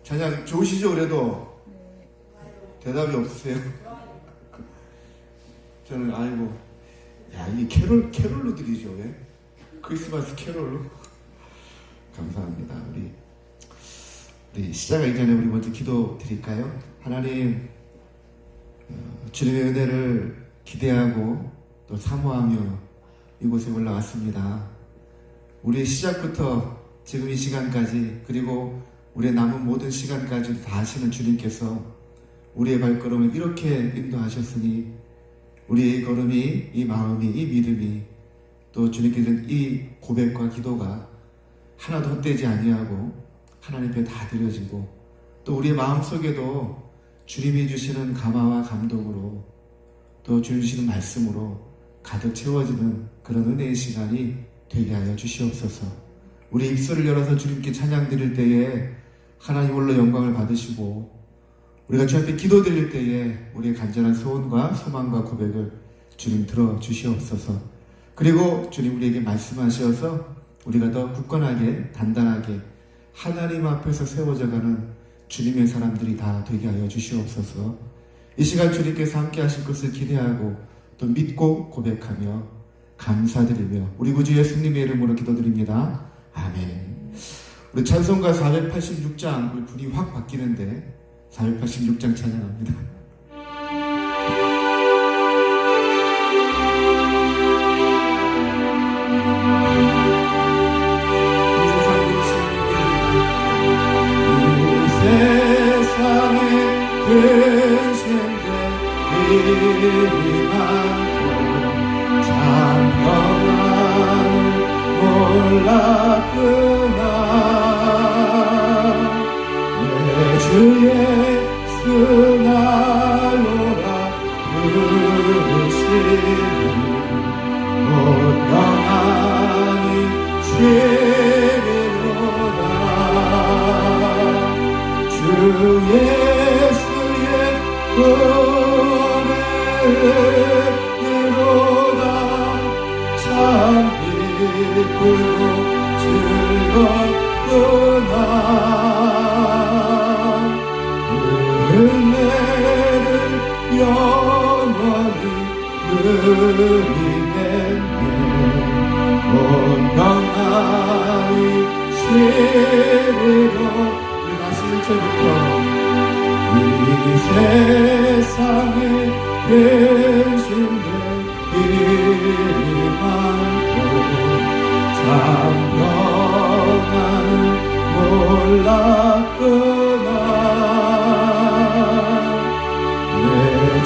찬양 좋으시죠? 그래도 대답이 없으세요? 저는 아이고, 야, 이 캐롤로 드리죠. 왜? 크리스마스 캐롤로. 감사합니다. 우리 시작하기 전에 우리 먼저 기도 드릴까요? 하나님, 주님의 은혜를 기대하고 또 사모하며 이곳에 올라왔습니다. 우리의 시작부터 지금 이 시간까지, 그리고 우리의 남은 모든 시간까지 다 하시는 주님께서 우리의 발걸음을 이렇게 인도하셨으니 우리의 걸음이, 이 마음이, 이 믿음이, 또 주님께 드린 이 고백과 기도가 하나도 헛되지 아니하고 하나님 앞에 다 드려지고, 또 우리의 마음속에도 주님이 주시는 감화와 감동으로, 또 주님 주시는 말씀으로 가득 채워지는 그런 은혜의 시간이 되게 하여 주시옵소서. 우리 입술을 열어서 주님께 찬양 드릴 때에 하나님 홀로 영광을 받으시고, 우리가 주 앞에 기도 드릴 때에 우리의 간절한 소원과 소망과 고백을 주님 들어 주시옵소서. 그리고 주님 우리에게 말씀하셔서 우리가 더 굳건하게 단단하게 하나님 앞에서 세워져가는 주님의 사람들이 다 되게 하여 주시옵소서. 이 시간 주님께서 함께 하실 것을 기대하고 또 믿고 고백하며 감사드리며 우리 구주 예수님의 이름으로 기도드립니다. 아멘. 우리 찬송가 486장 우리 분이 확 바뀌는데 486장 찬양합니다. 세상에 근심된 일이 많고 장엄함을 몰랐구나. 내 주 예수 날로라 부르시니 곧 영원히 쉬리로다. 주 예수의 은혜로다. 참 기쁘고 즐겁구나. 그 은혜를 영원히 누리겠네. 온 영원히 쉬리로다. 이 세상에 근심된 일이 많고 장엄함을 몰랐구나. 내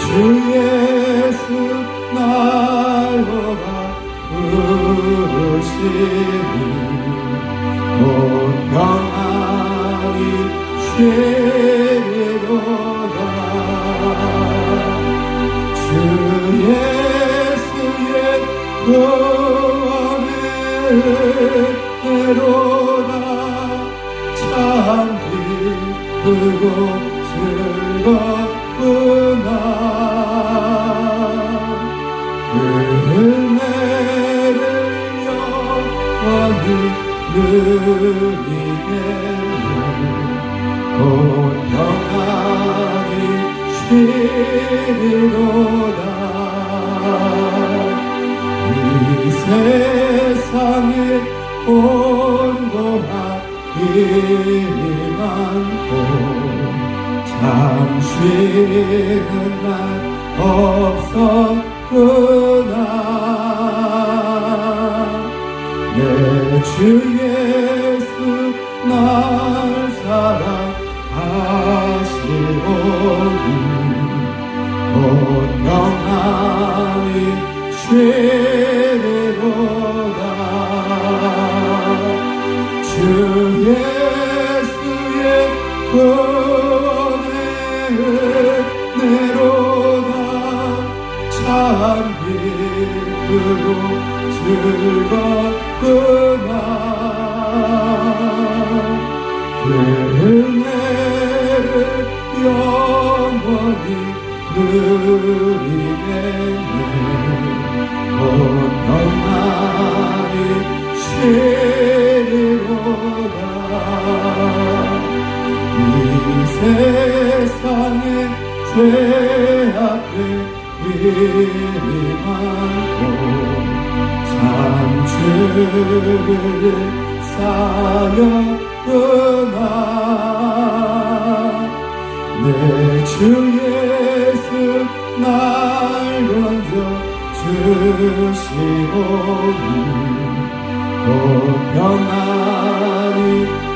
주 예수 날로라 부르시니 온 영원히 쉬리로다. 주 예수의 은혜로다. 참 기쁘고 즐겁구나. 그 은혜를 영원히 누리겠네. 곧 영원히 쉬리로다. 이 세상에 온고한 일이 많고 참 쉬는 날 없었구나. 내 주 예수 날 사랑하시오니 곧 영원히 쉬리로다. 주 예수의 은혜로다. 참 기쁘고 즐겁구나. 그 은혜를 영원히 누리겠네. 곧 영원히 쉬리로다. 이 세상에 죄 앞에 일이 많고 참 죄를 쌓였구나. 내 주 예수 날 건져 주시오니 곧 평안히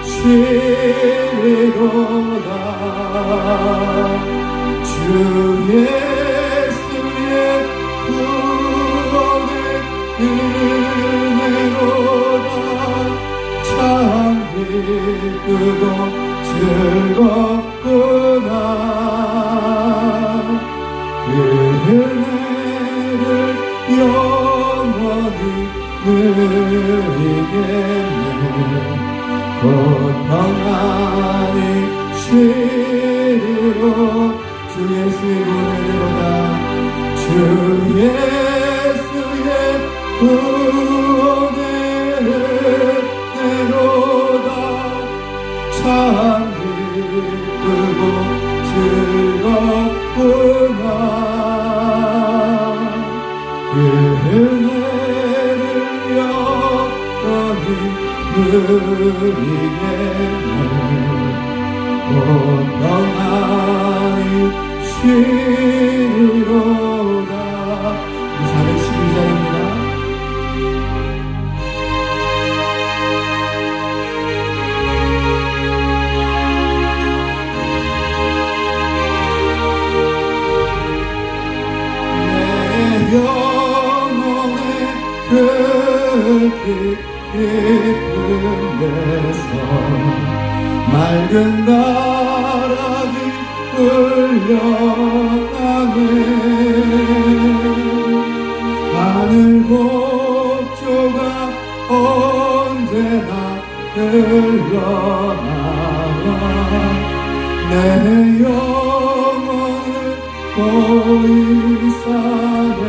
쉬리로다. 주 예수의 구원의 은혜로다. 참 기쁘고 즐겁구나. 그 은혜를 영원히 누리겠네. 곧 평안히 쉬리로. 주 예수의 은혜로다. 주 예수의 구원의 은혜로다. 참 기쁘고 즐겁구나. 그 은혜를 영원히 누리겠네. 곧 평안히 쉬리로다. 412장입니다. 영혼의 깊은 데서 맑은 바람이 흘러가네. 하늘 곡조가 언제나 흘러나와 내 영혼을 보이 사네.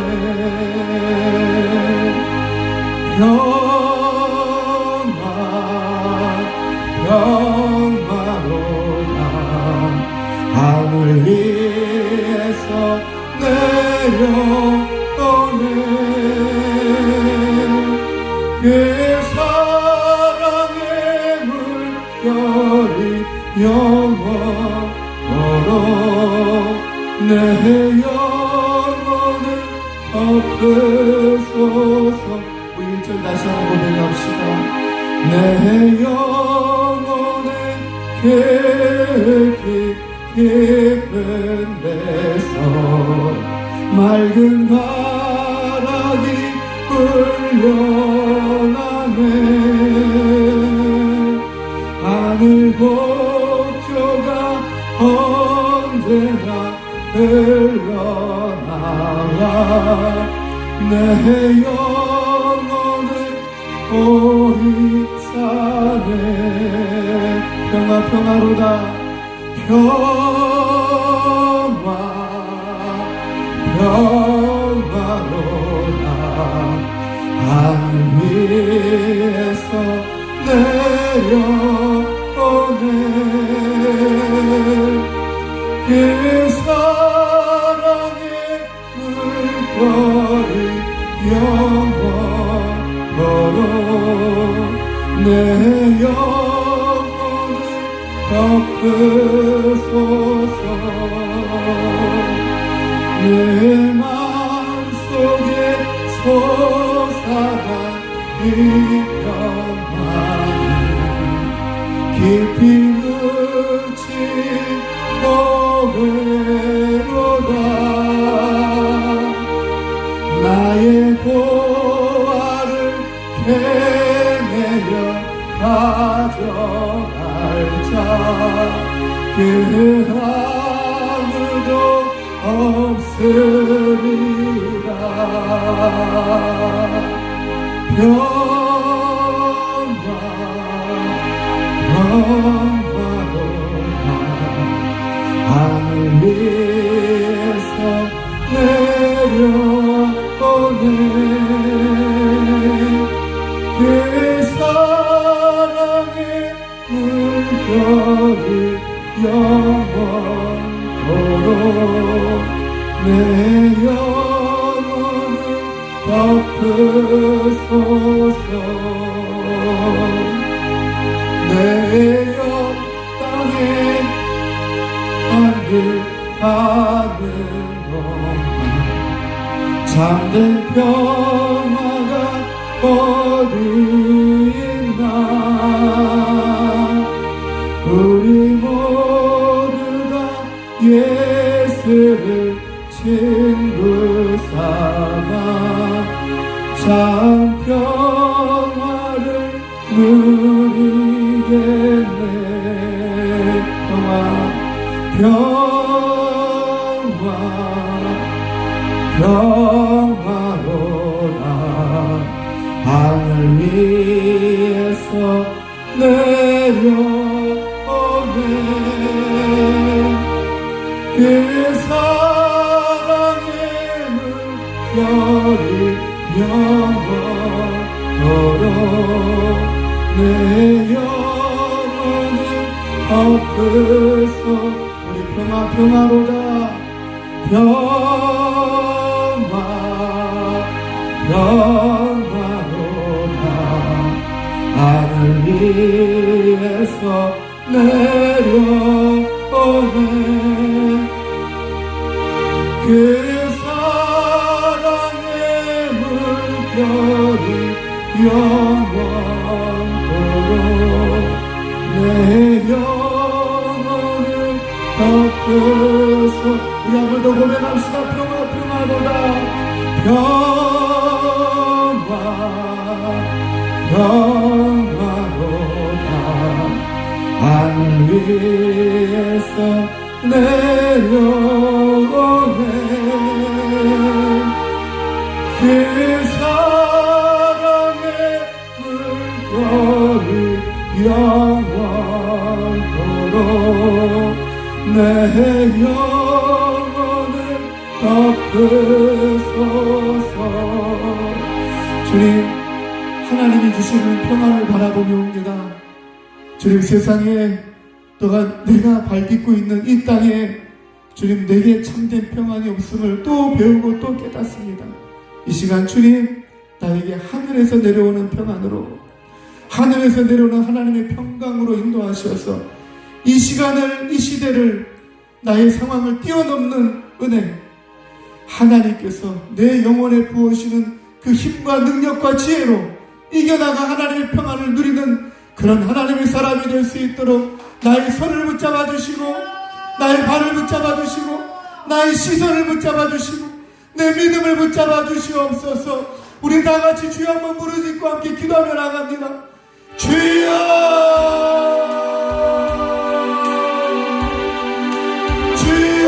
평화로다. 하늘 위에서 내려오네. 그 사랑의 물결이 영원토록 내 영혼을 덮으소서. 1절 다시 한번 고백합시다. 내 영혼의 깊은 데서 맑은 바람이 흘러나네. 하늘 곡조가 언제나 흘러나와 내 영혼을 보이 사네. 평화로다. 평화로다. 하늘 위에서 내려오네. 그 사랑의 물결이 영원토록 내 영혼을 덮으소서. 내 마음속에 솟아난 이 평안이 깊이 묻힌 보배로다. 나의 보화를 캐내려 가져갈 자 그 아무도 없으리라. 평화로다. 하늘 위에서 내려오네. 그 사랑의 물결이 영원토록 내 영혼을 덮으소서. 내 영 땅에 하늘 하늘로만 잠든 평화가 어디 있나. 우리 모두 다 예수를 친구 삼아 참 평화를 누리겠네. 평화로다. 하늘 위에서 내려오네. 그 사랑의 물결이 영원토록 내 영혼을 덮으소. 우리 평화로다. 평화로다. 하늘 위에서 내려오네. 그 사랑의 물결이 영원토록 내 영혼을 덮으소. 우리 한 번 더 고백합시다. 평화로다. 평화로다. 하늘 위에서 내려오네. 그 사랑의 물결이 영원토록 내 영혼을 덮으소서. 주님, 하나님이 주시는 평안을 바라보며 옵니다. 주님, 세상에 또한 내가 발딛고 있는 이 땅에 주님, 내게 참된 평안이 없음을 또 배우고 또 깨닫습니다. 이 시간 주님, 나에게 하늘에서 내려오는 평안으로, 하늘에서 내려오는 하나님의 평강으로 인도하셔서 이 시간을, 이 시대를, 나의 상황을 뛰어넘는 은혜, 하나님께서 내 영혼에 부어주시는 그 힘과 능력과 지혜로 이겨나가 하나님의 평안을 누리는 그런 하나님의 사람이 될 수 있도록 나의 손을 붙잡아 주시고, 나의 발을 붙잡아 주시고, 나의 시선을 붙잡아 주시고, 내 믿음을 붙잡아 주시옵소서. 우리 다같이 주여 한번 부르짖고 함께 기도하며 나갑니다. 주여, 주여,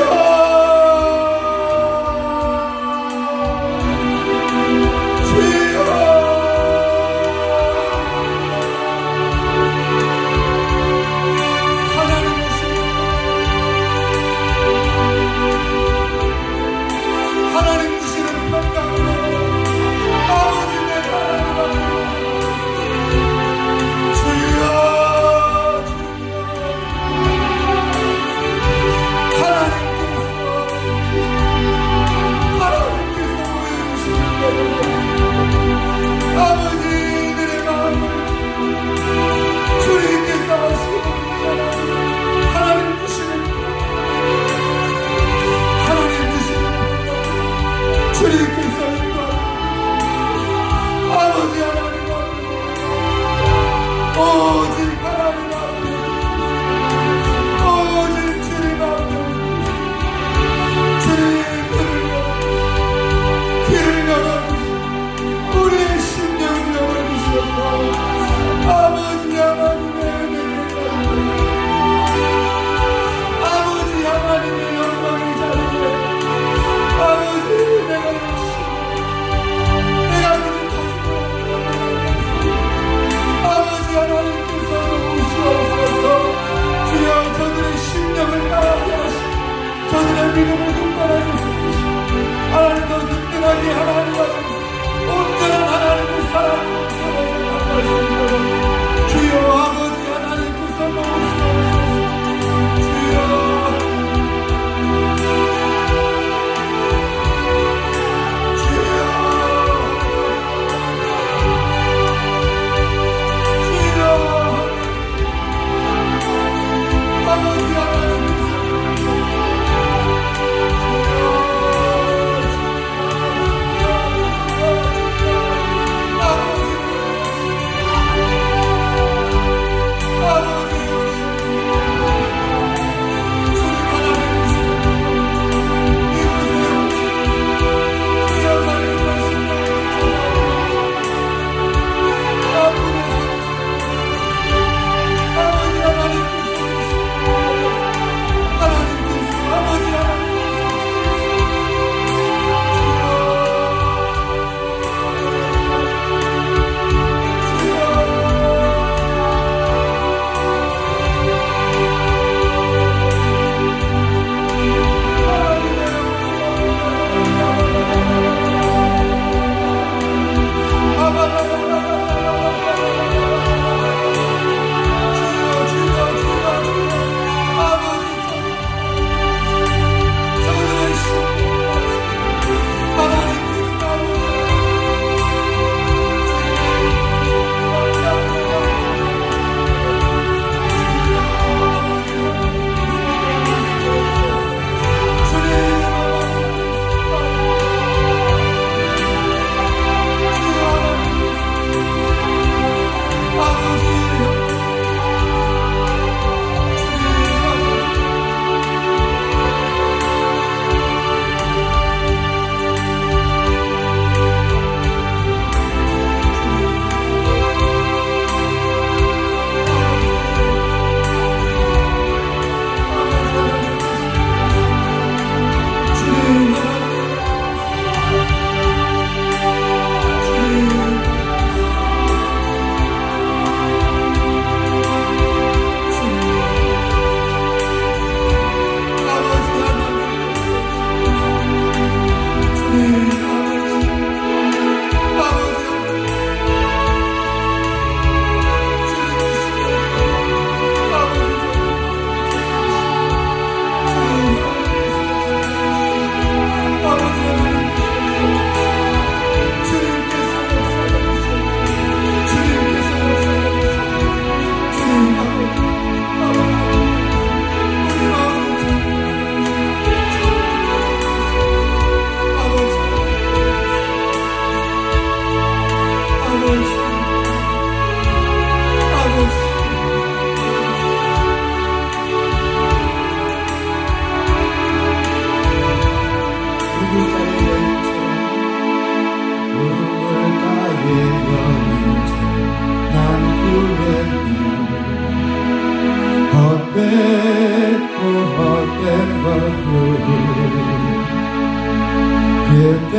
그때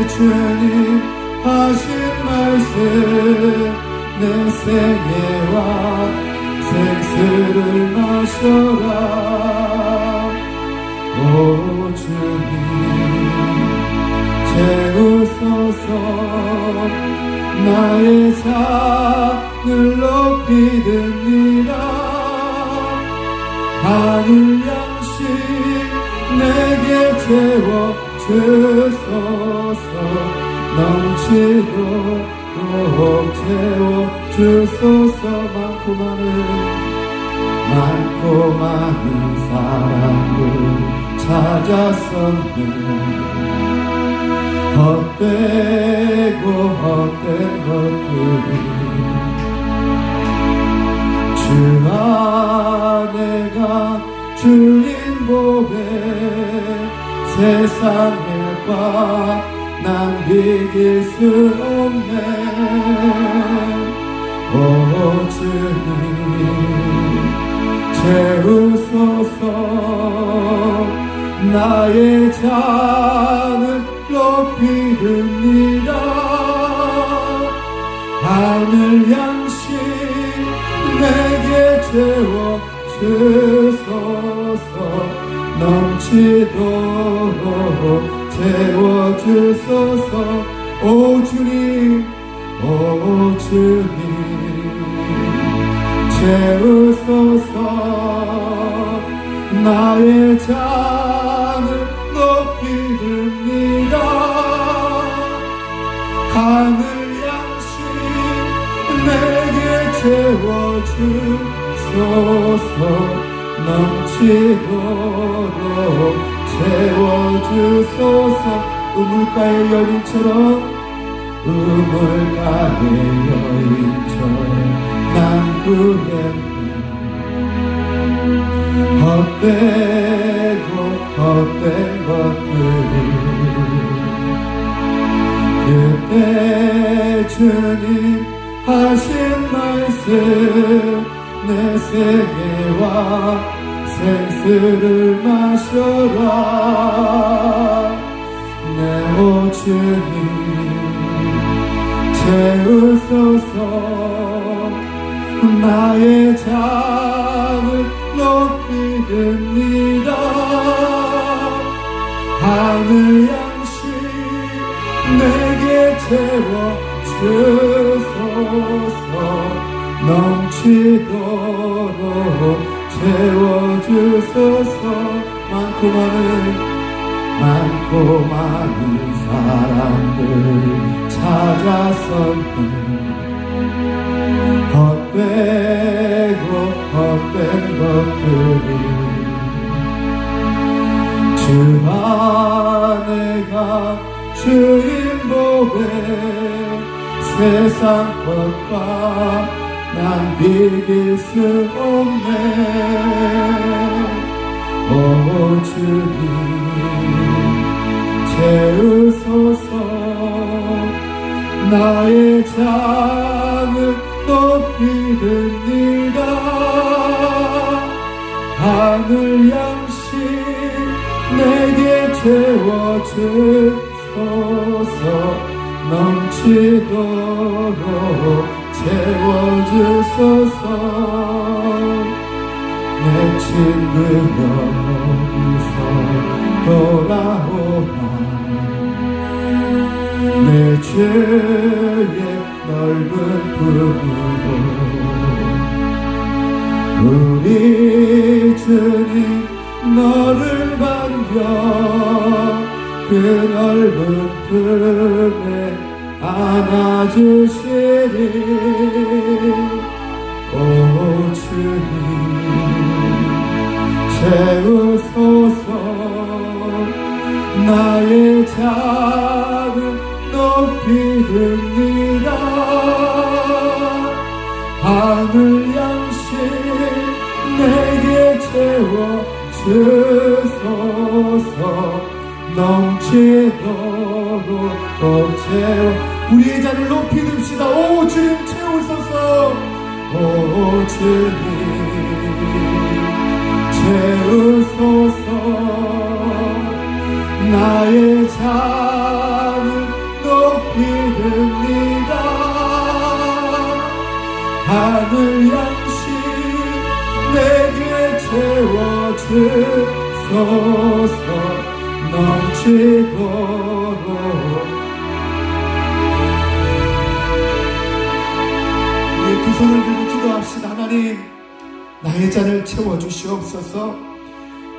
주님 하신 말씀 내 생애와 생수를 마셔라. 오 주님 채우소서. 나의 잔을 높이 듭니다. 하늘 양식 내게 채워 주소서. 넘치도록 채워 주소서. 많고 많은 사람을 찾았었네. 헛되고 헛된 것들이 주 안에가 주인 보배 세상 일과 난 비길 수 없네. 오 주님 채우소서. 나의 잔을 높이 듭니다. 하늘 양식 내게 채워 주소서. 넘치도록 채워 주소서. 오 주님 오 주님 채우소서. 나의 잔을 높이 듭니다. 하늘 양식 내게 채워 주소서. 넘치도록 채워주소서. 우물가의 여인처럼 우물가의 여인처럼 난 구했네. 헛되고 헛된 것들이 그때 주님 하신 말씀 내 세계와 생수를 마셔라. 내 오 주님 채우소서. 나의 잔을 높이 듭니다. 하늘 양식 내게 채워주소서. 넘치도록 채워주소서. 많고 많은 사람들을 찾아섰네. 헛되고 헛된 것들이 주 안에가 주인 보배. 세상 것과 난 비길 수 없네. 오 주님 채우소서. 나의 잔을 높이 듭니다. 하늘 양식 내게 채워주소서. 넘치도록 채워주소서. 내 친구 여기서 돌아오라. 내 주의 넓은 품으로 우리 주님 너를 반겨 그 넓은 품에 안아주시리. 오 주님 채우소서. 나의 잔을 높이 듭니다. 하늘 양식 내게 채워주소서. 넘치도록 채워. 우리의 잔을 높이 듭시다. 오 주님 채우소서. 오 주님 채우소서. 나의 잔을 높이 듭니다. 하늘 양식 내게 채워주소서. 넘치도록. 우리 두 손을 들고 기도합시다. 하나님 나의 잔을 채워주시옵소서.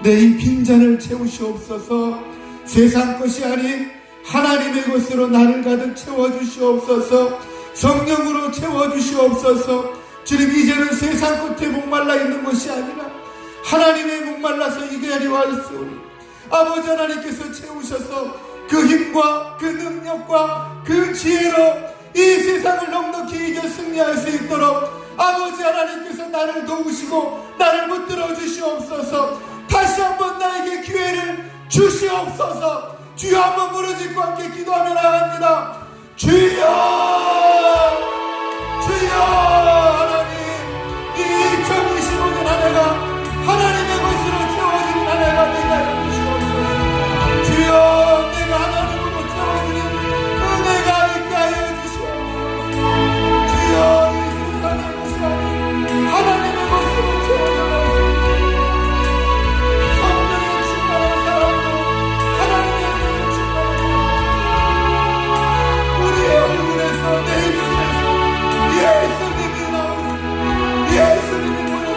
내 이 빈잔을 채우시옵소서. 세상 것이 아닌 하나님의 것으로 나를 가득 채워주시옵소서. 성령으로 채워주시옵소서. 주님 이제는 세상 끝에 목말라 있는 것이 아니라 하나님의 목말라서 이 자리에 왔으오니 아버지 하나님께서 채우셔서 그 힘과 그 능력과 그 지혜로 이 세상을 넉넉히 이겨 승리할 수 있도록 아버지 하나님께서 나를 도우시고 나를 붙들어 주시옵소서. 다시 한번 나에게 기회를 주시옵소서. 주여 한번 무너지고 함께 기도하며 나갑니다. 주여 주여. 하나님 이 2025년 한 해가 하나님의 것으로 채워지는 한 해가 되게 하여 주시옵소서. 주여 내가 하나님으로 채워지는 은혜가 있게 하여 주시옵소서. 주여 이 세상의 것이 아닌 하나님의 것으로 채워져라. 성령의 충만한 사람도 하나님의 은혜를 충만한 우리의 얼굴에서 내 입술에서 예수님이 나오시고 예수님이 보여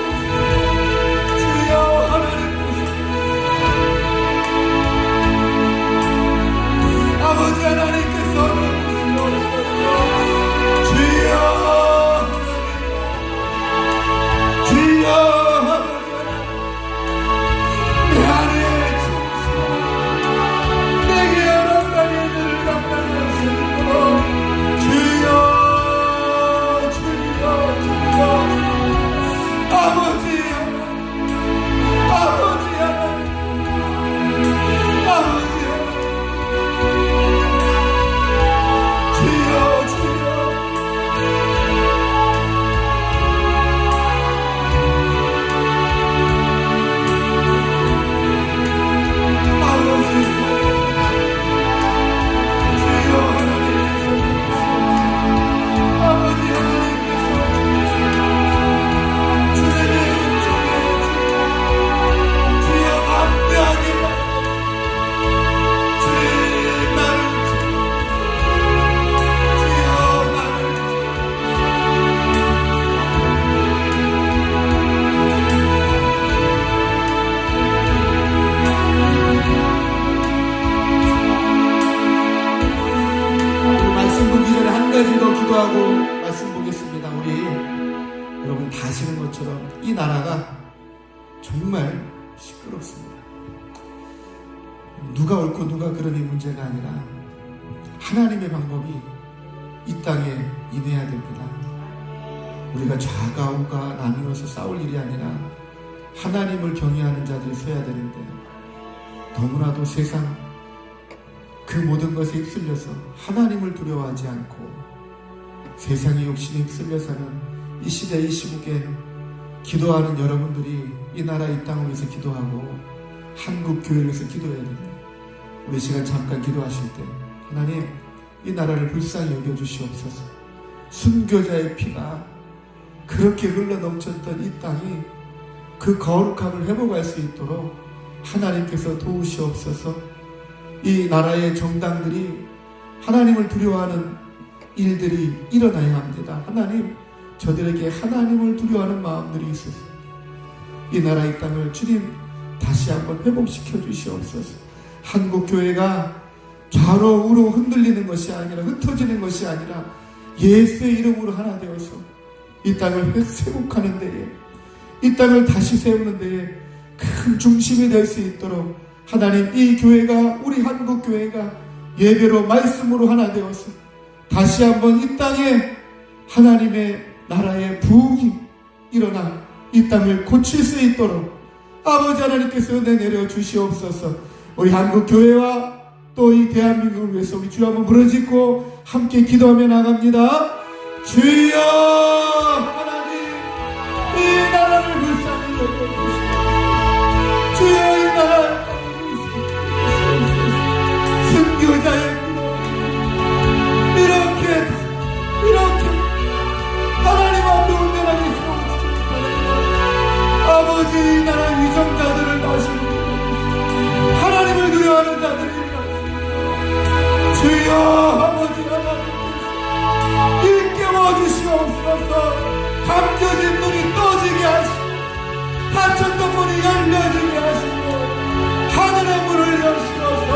정말 시끄럽습니다. 누가 옳고 누가 그름이 문제가 아니라 하나님의 방법이 이 땅에 임해야 됩니다. 우리가 좌가 우가 나누어서 싸울 일이 아니라 하나님을 경외하는 자들이 서야 되는데, 너무나도 세상 그 모든 것에 휩쓸려서 하나님을 두려워하지 않고 세상의 욕심에 휩쓸려서는 이 시대 이 시국에 기도하는 여러분들이 이 나라 이 땅을 위해서 기도하고 한국 교회를 위해서 기도해야 됩니다. 우리 시간 잠깐 기도하실 때, 하나님 이 나라를 불쌍히 여겨주시옵소서. 순교자의 피가 그렇게 흘러넘쳤던 이 땅이 그 거룩함을 회복할 수 있도록 하나님께서 도우시옵소서. 이 나라의 정당들이 하나님을 두려워하는 일들이 일어나야 합니다. 하나님, 저들에게 하나님을 두려워하는 마음들이 있어서 이 나라 이 땅을 주님 다시 한번 회복시켜 주시옵소서. 한국 교회가 좌로 우로 흔들리는 것이 아니라, 흩어지는 것이 아니라 예수의 이름으로 하나 되어서 이 땅을 회복하는 데에, 이 땅을 다시 세우는 데에 큰 중심이 될 수 있도록 하나님, 이 교회가, 우리 한국 교회가 예배로 말씀으로 하나 되어서 다시 한번 이 땅에 하나님의 나라의 부흥이 일어나 이 땅을 고칠 수 있도록 아버지 하나님께서 은혜 내려 주시옵소서. 우리 한국 교회와 또 이 대한민국을 위해서 우리 주여 한번 부르짖고 함께 기도하며 나갑니다. 주여, 하나님 이 나라를 불쌍히 여겨주시옵소서. 주여, 이 나라를 순교자의 이렇게 하나님 앞에 온전하게 세워주시옵소서. 아버지, 이 나라의 위정자들을 다시고 하나님을 두려워하는 자들을 주여, 아버지 하나님께서 일깨워 주시옵소서. 감겨진 눈이 떠지게 하시고 닫혔던 문이 열려지게 하시고 하늘의 문을 여시옵소서.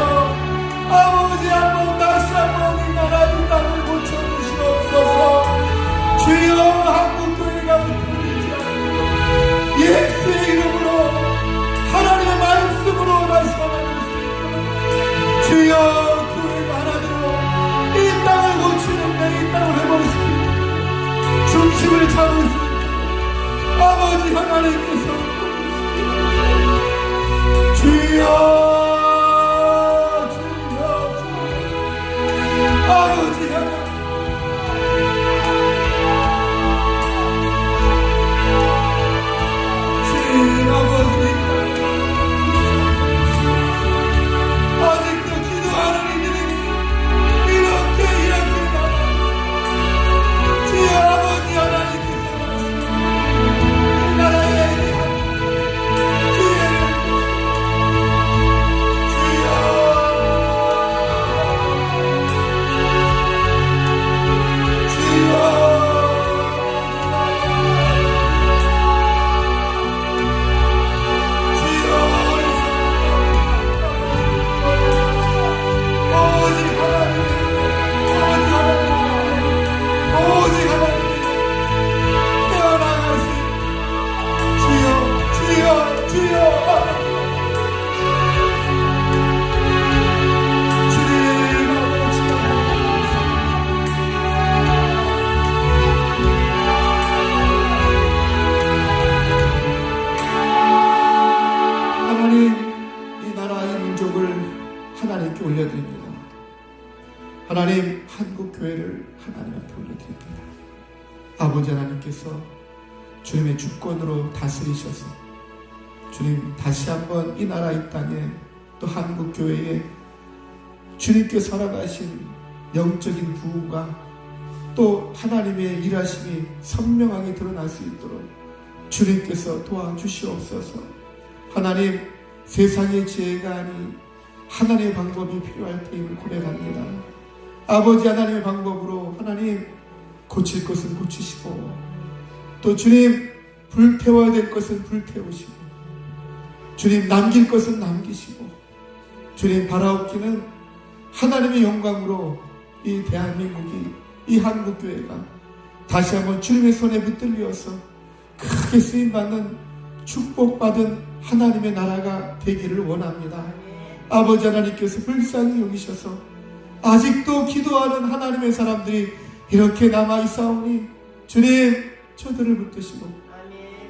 아버지, 한번 다시 한번 이 나라 이 땅을 고쳐주시옵소서. 주여, 한국교회가 흩어지지 않고 예수의 이름으로 하나님의 말씀으로 다시 하나님 주여, 교회가 하나 되어 이 땅을 고치는데, 이 땅을 회복시키는 중심을 잡으시는 아버지 하나님께서 주여, 아버지 하나님, 주님 아버지, 아직도 기도하는 이들이 이렇게 남아 주여, 아버지 하나님께서 이 나라에 기회를 하나님께 올려드립니다. 하나님, 한국교회를 하나님 앞에 올려드립니다. 아버지 하나님께서 주님의 주권으로 다스리셔서 주님 다시 한번 이 나라 이 땅에 또 한국교회에 주님께 살아가신 영적인 부흥과 또 하나님의 일하심이 선명하게 드러날 수 있도록 주님께서 도와주시옵소서. 하나님, 세상의 지혜가 아닌 하나님의 방법이 필요할 때임을 고백합니다. 아버지 하나님의 방법으로 하나님 고칠 것은 고치시고 또 주님 불태워야 될 것은 불태우시고 주님 남길 것은 남기시고 주님 바라옵기는 하나님의 영광으로 이 대한민국이, 이 한국교회가 다시 한번 주님의 손에 붙들려서 크게 쓰임받는 축복받은 하나님의 나라가 되기를 원합니다. 아버지 하나님께서 불쌍히 여기셔서 아직도 기도하는 하나님의 사람들이 이렇게 남아있사오니 주님, 저들을 붙드시고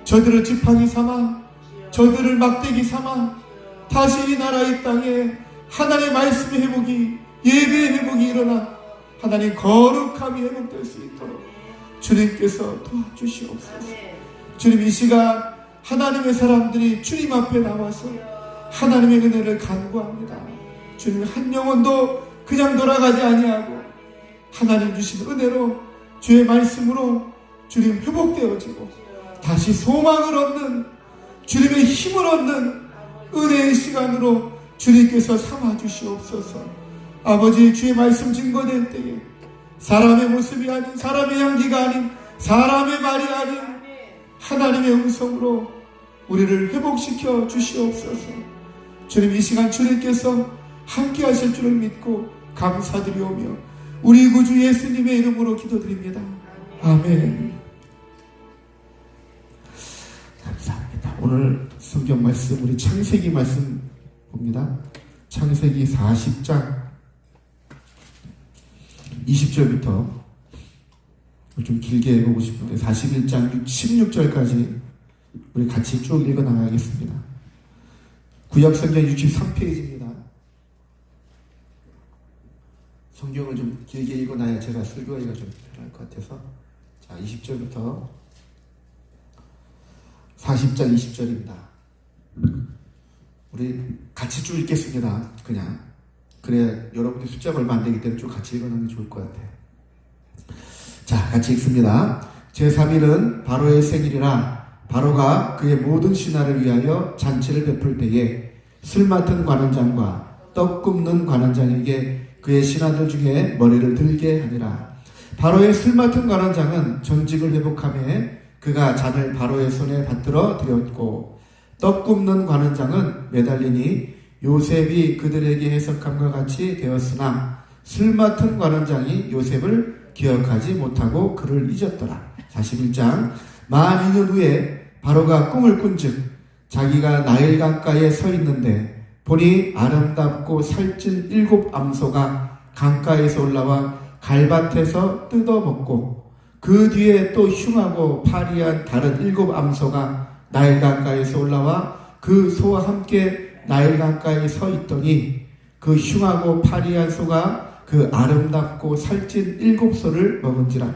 저들을 지팡이 삼아 저들을 막대기 삼아 다시 이 나라 이 땅에 하나님의 말씀의 회복이, 예배의 회복이 일어나 하나님 거룩함이 회복될 수 있도록 주님께서 도와주시옵소서. 주님, 이 시간 하나님의 사람들이 주님 앞에 나와서 하나님의 은혜를 간구합니다. 주님, 한 영혼도 그냥 돌아가지 아니하고 하나님 주신 은혜로, 주의 말씀으로 주님 회복되어지고 다시 소망을 얻는, 주님의 힘을 얻는 은혜의 시간으로 주님께서 삼아주시옵소서. 아버지, 주의 말씀 증거될 때에 사람의 모습이 아닌, 사람의 향기가 아닌, 사람의 말이 아닌 하나님의 음성으로 우리를 회복시켜 주시옵소서. 주님, 이 시간 주님께서 함께 하실 줄을 믿고 감사드리오며 우리 구주 예수님의 이름으로 기도드립니다. 아멘. 감사합니다. 오늘 성경 말씀, 우리 창세기 말씀 봅니다. 창세기 40장 20절부터 좀 길게 읽어보고 싶은데 41장 16절까지 우리 같이 쭉 읽어 나가겠습니다. 구약성경 63페이지입니다. 성경을 좀 길게 읽어놔야 제가 설교하기가 좀 편할 것 같아서, 자, 20절부터 40장 20절입니다. 우리 같이 쭉 읽겠습니다. 그냥 그래야 여러분들 숫자가 얼마 안 되기 때문에 쭉 같이 읽어놓는 게 좋을 것 같아요. 자, 같이 읽습니다. 제3일은 바로의 생일이라 바로가 그의 모든 신하를 위하여 잔치를 베풀 때에 술 맡은 관원장과 떡 굽는 관원장에게 그의 신하들 중에 머리를 들게 하니라. 바로의 술 맡은 관원장은 전직을 회복하며 그가 잔을 바로의 손에 받들어 드렸고, 떡 굽는 관원장은 매달리니 요셉이 그들에게 해석함과 같이 되었으나 술 맡은 관원장이 요셉을 기억하지 못하고 그를 잊었더라. 41장 만 2년 후에 바로가 꿈을 꾼즉 자기가 나일 강가에 서 있는데 보니 아름답고 살찐 7 암소가 강가에서 올라와 갈밭에서 뜯어먹고 그 뒤에 또 흉하고 파리한 다른 7 암소가 나일 강가에서 올라와 그 소와 함께 나일 강가에 서 있더니 그 흉하고 파리한 소가 그 아름답고 살찐 7 소를 먹은지라.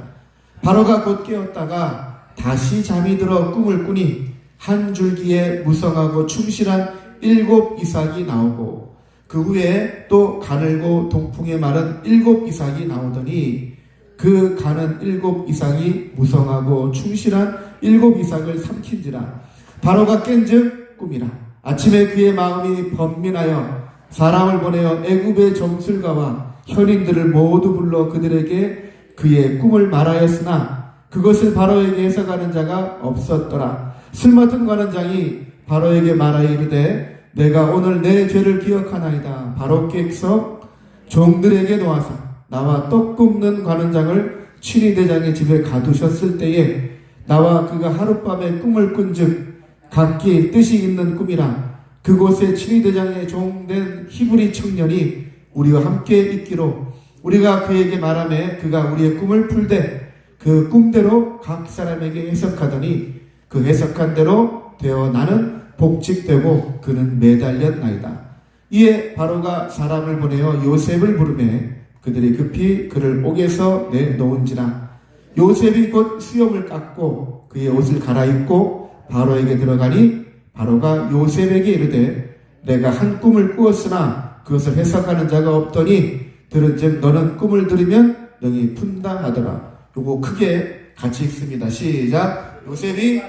바로가 곧 깨었다가 다시 잠이 들어 꿈을 꾸니 한 줄기에 무성하고 충실한 7 이삭이 나오고 그 후에 또 가늘고 동풍에 마른 7 이삭이 나오더니 그 가는 7 이삭이 무성하고 충실한 7 이삭을 삼킨지라. 바로가 깬즉 꿈이라. 아침에 그의 마음이 번민하여 사람을 보내어 애굽의 점술가와 현인들을 모두 불러 그들에게 그의 꿈을 말하였으나 그것을 바로에게 해석하는 자가 없었더라. 술 맡은 관원장이 바로에게 말하여 이르되 내가 오늘 내 죄를 기억하나이다. 바로께서 종들에게 놓아서 나와 떡 굽는 관원장을 친위 대장의 집에 가두셨을 때에 나와 그가 하룻밤에 꿈을 꾼즉 각기 뜻이 있는 꿈이라. 그곳에 친위 대장의 종된 히브리 청년이 우리와 함께 있기로 우리가 그에게 말하며 그가 우리의 꿈을 풀되 그 꿈대로 각 사람에게 해석하더니 그 해석한 대로 되어 나는 복직되고 그는 매달렸나이다. 이에 바로가 사람을 보내어 요셉을 부르매 그들이 급히 그를 옥에서 내놓은지라. 요셉이 곧 수염을 깎고 그의 옷을 갈아입고 바로에게 들어가니 바로가 요셉에게 이르되 내가 한 꿈을 꾸었으나 그것을 해석하는 자가 없더니 들은즉 너는 꿈을 들으면 능히 푼다 하더라. 요거 크게 같이 읽습니다. 시작. 요셉이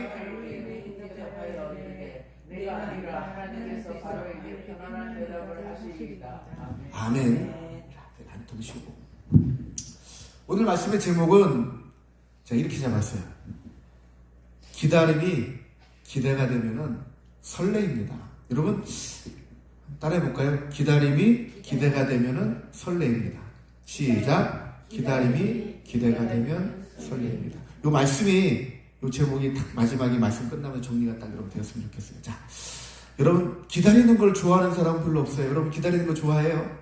아멘. 한통 쉬고. 오늘 말씀의 제목은 제가 이렇게 잡았어요. 기다림이 기대가 되면은 설레입니다. 여러분 따라해볼까요? 기다림이 기대가 되면은 설레입니다. 시작. 기다림이 기대가 되면 설레입니다. 이 말씀이 요 제목이 딱 마지막에 말씀 끝나면 정리가 딱 여러분 되었으면 좋겠어요. 자, 여러분 기다리는 걸 좋아하는 사람은 별로 없어요. 여러분 기다리는 거 좋아해요?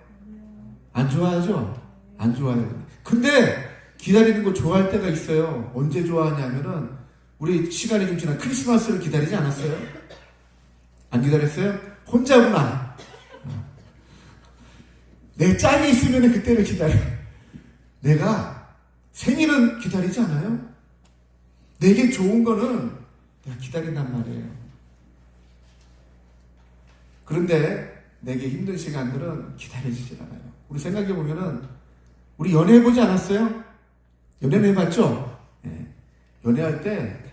안 좋아하죠? 안 좋아해요. 근데 기다리는 거 좋아할 때가 있어요. 언제 좋아하냐면은 우리 시간이 좀 지난 크리스마스를 기다리지 않았어요? 안 기다렸어요? 혼자구나. 내 짝이 있으면 그때를 기다려. 내가 생일은 기다리지 않아요? 내게 좋은 거는 내가 기다린단 말이에요. 그런데 내게 힘든 시간들은 기다려지질 않아요. 우리 생각해보면은 우리 연애해보지 않았어요? 연애는 해봤죠? 네. 연애할 때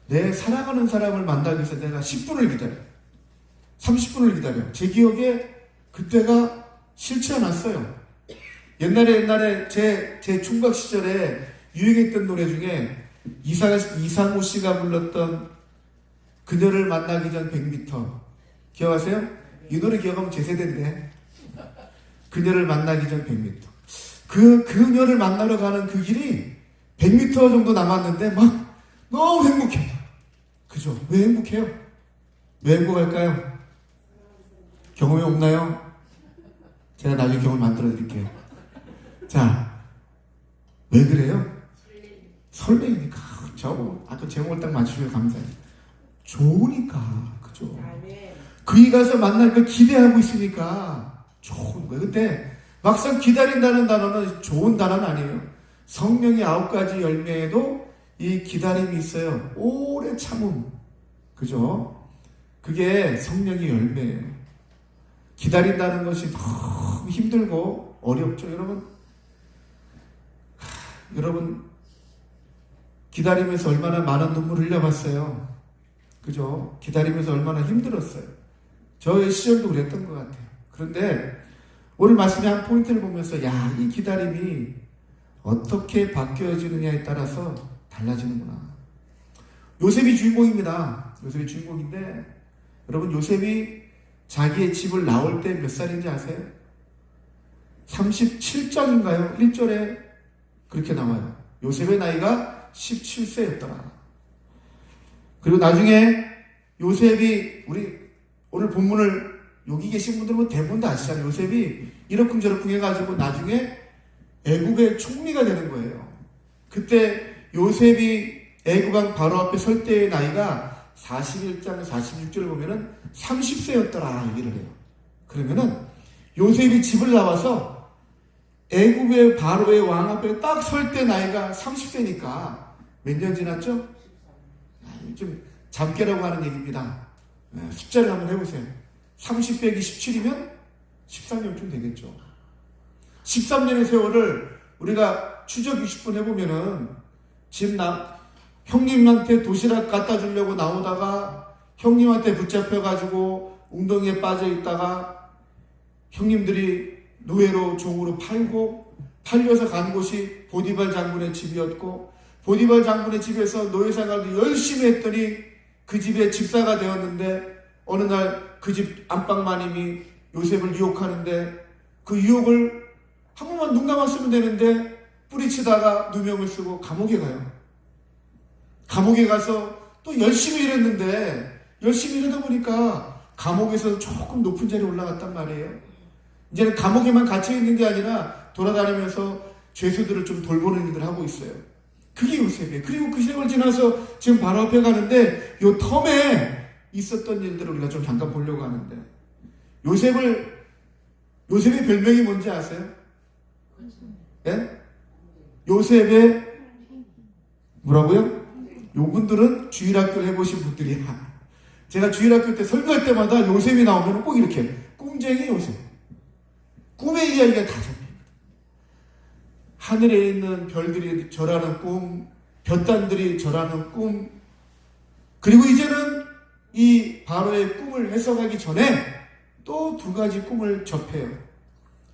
내 사랑하는 사람을 만나기 위해서 내가 10분을 기다려. 30분을 기다려. 제 기억에 그때가 싫지 않았어요. 옛날에 제 총각 시절에 유행했던 노래 중에 이상호 씨가 불렀던 그녀를 만나기 전 100m. 기억하세요? 이 노래 기억하면 제 세대인데. 그녀를 만나기 전 100m. 그녀를 만나러 가는 그 길이 100m 정도 남았는데 막 너무 행복해. 그죠? 왜 행복해요? 왜 행복할까요? 경험이 없나요? 제가 나중에 경험 만들어 드릴게요. 자, 왜 그래요? 설레니까. 저거 아까 제목을 딱 맞추셔서 감사해요. 좋으니까. 그죠? 그이 가서 만날 걸 기대하고 있으니까 좋은 거예요. 근데 막상 기다린다는 단어는 좋은 단어는 아니에요. 성령의 9가지 열매에도 이 기다림이 있어요. 오래 참음. 그죠? 그게 성령의 열매예요. 기다린다는 것이 너무 힘들고 어렵죠. 여러분 기다리면서 얼마나 많은 눈물을 흘려봤어요. 그죠? 기다리면서 얼마나 힘들었어요. 저의 시절도 그랬던 것 같아요. 그런데 오늘 말씀의 한 포인트를 보면서 이 기다림이 어떻게 바뀌어지느냐에 따라서 달라지는구나. 요셉이 주인공입니다. 요셉이 주인공인데 여러분 요셉이 자기의 집을 나올 때 몇 살인지 아세요? 37장인가요? 1절에 그렇게 나와요. 요셉의 나이가 17세였더라. 그리고 나중에 요셉이 우리 오늘 본문을 여기 계신 분들은 대부분 다 아시잖아요. 요셉이 이러쿵저러쿵 해가지고 나중에 애굽의 총리가 되는 거예요. 그때 요셉이 애굽왕 바로 앞에 설 때의 나이가 41장 46절을 보면은 30세였더라 얘기를 해요. 그러면은 요셉이 집을 나와서 애굽의 바로의 왕 앞에 딱 설 때 나이가 30세니까 몇 년 지났죠? 좀 잠깨라고 하는 얘기입니다. 숫자를 한번 해보세요. 30 빼기 17이면 13년쯤 되겠죠. 13년의 세월을 우리가 추적 20분 해보면은 지금 형님한테 도시락 갖다 주려고 나오다가 형님한테 붙잡혀가지고 웅덩이에 빠져 있다가 형님들이 노예로 종으로 팔려서 간 곳이 보디발 장군의 집이었고 보디발 장군의 집에서 노예 생활도 열심히 했더니 그 집의 집사가 되었는데 어느 날 그 집 안방마님이 요셉을 유혹하는데 그 유혹을 한 번만 눈 감았으면 되는데 뿌리치다가 누명을 쓰고 감옥에 가요. 감옥에 가서 또 열심히 일했는데 열심히 일하다 보니까 감옥에서 조금 높은 자리에 올라갔단 말이에요. 이제는 감옥에만 갇혀있는 게 아니라 돌아다니면서 죄수들을 좀 돌보는 일을 하고 있어요. 그게 요셉이에요. 그리고 그 세월 지나서 지금 바로 앞에 가는데 요 텀에 있었던 일들을 우리가 좀 잠깐 보려고 하는데 요셉의 별명이 뭔지 아세요? 예? 요셉의 뭐라고요? 요분들은 주일학교를 해보신 분들이야. 제가 주일학교 때 설교할 때마다 요셉이 나오면 꼭 이렇게 꿈쟁이 요셉. 꿈의 이야기가 다 잡힙니다. 하늘에 있는 별들이 절하는 꿈, 볕단들이 절하는 꿈, 그리고 이제는 이 바로의 꿈을 해석하기 전에 또 2가지 꿈을 접해요.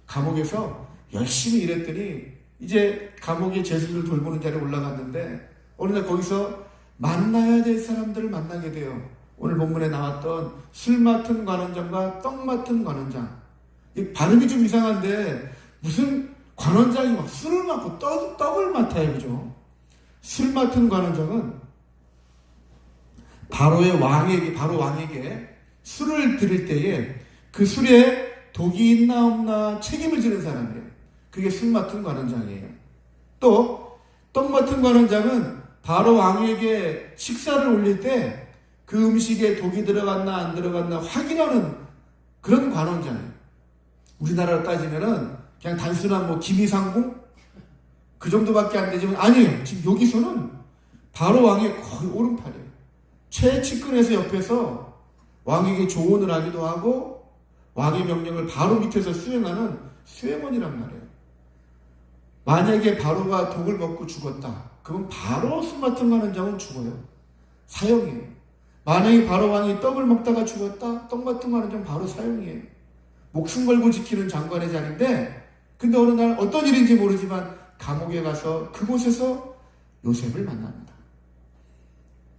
감옥에서 열심히 일했더니 이제 감옥의 죄수들 돌보는 자리에 올라갔는데 어느 날 거기서 만나야 될 사람들을 만나게 돼요. 오늘 본문에 나왔던 술 맡은 관원장과 떡 맡은 관원장. 이 발음이 좀 이상한데 무슨 관원장이 막 술을 맡고 떡을 맡아요. 그죠? 술 맡은 관원장은 바로 왕에게 술을 드릴 때에 그 술에 독이 있나 없나 책임을 지는 사람이에요. 그게 술 맡은 관원장이에요. 또 떡 맡은 관원장은 바로 왕에게 식사를 올릴 때 그 음식에 독이 들어갔나 안 들어갔나 확인하는 그런 관원장이에요. 우리나라로 따지면은 그냥 단순한 뭐 기미상궁 그 정도밖에 안 되지만 아니에요. 지금 여기서는 바로 왕의 거의 오른팔이에요. 최측근에서 옆에서 왕에게 조언을 하기도 하고 왕의 명령을 바로 밑에서 수행하는 수행원이란 말이에요. 만약에 바로가 독을 먹고 죽었다. 그럼 바로 술 맡은 관원장은 죽어요. 사형이에요. 만약에 바로 왕이 떡을 먹다가 죽었다. 떡 맡은 관원장 바로 사형이에요. 목숨 걸고 지키는 장관의 자리인데 근데 어느 날 어떤 일인지 모르지만 감옥에 가서 그곳에서 요셉을 만납니다.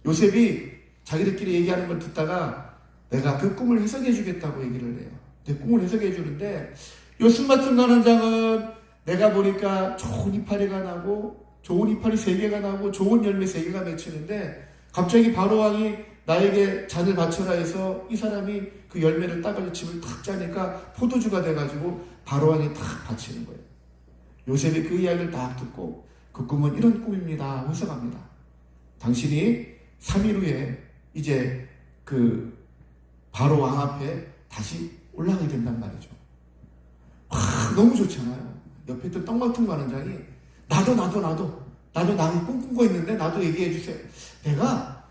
요셉이 자기들끼리 얘기하는 걸 듣다가 내가 그 꿈을 해석해 주겠다고 얘기를 해요. 내 꿈을 해석해 주는데 요셉 맡은 관원장은 내가 보니까 좋은 이파리가 나고 좋은 이파리 3개가 나고 좋은 열매 3개가 맺히는데 갑자기 바로 왕이 나에게 잔을 바쳐라 해서 이 사람이 그 열매를 따가지고 집을 탁 짜니까 포도주가 돼가지고 바로 왕이 탁 바치는 거예요. 요셉이 그 이야기를 딱 듣고 그 꿈은 이런 꿈입니다. 해석합니다. 당신이 3일 후에 이제 그 바로 왕 앞에 다시 올라가게 된단 말이죠. 와, 너무 좋잖아요. 옆에 있던 떡 맡은 관원장이 나도 꿈꾼 거 있는데 나도 얘기해 주세요. 내가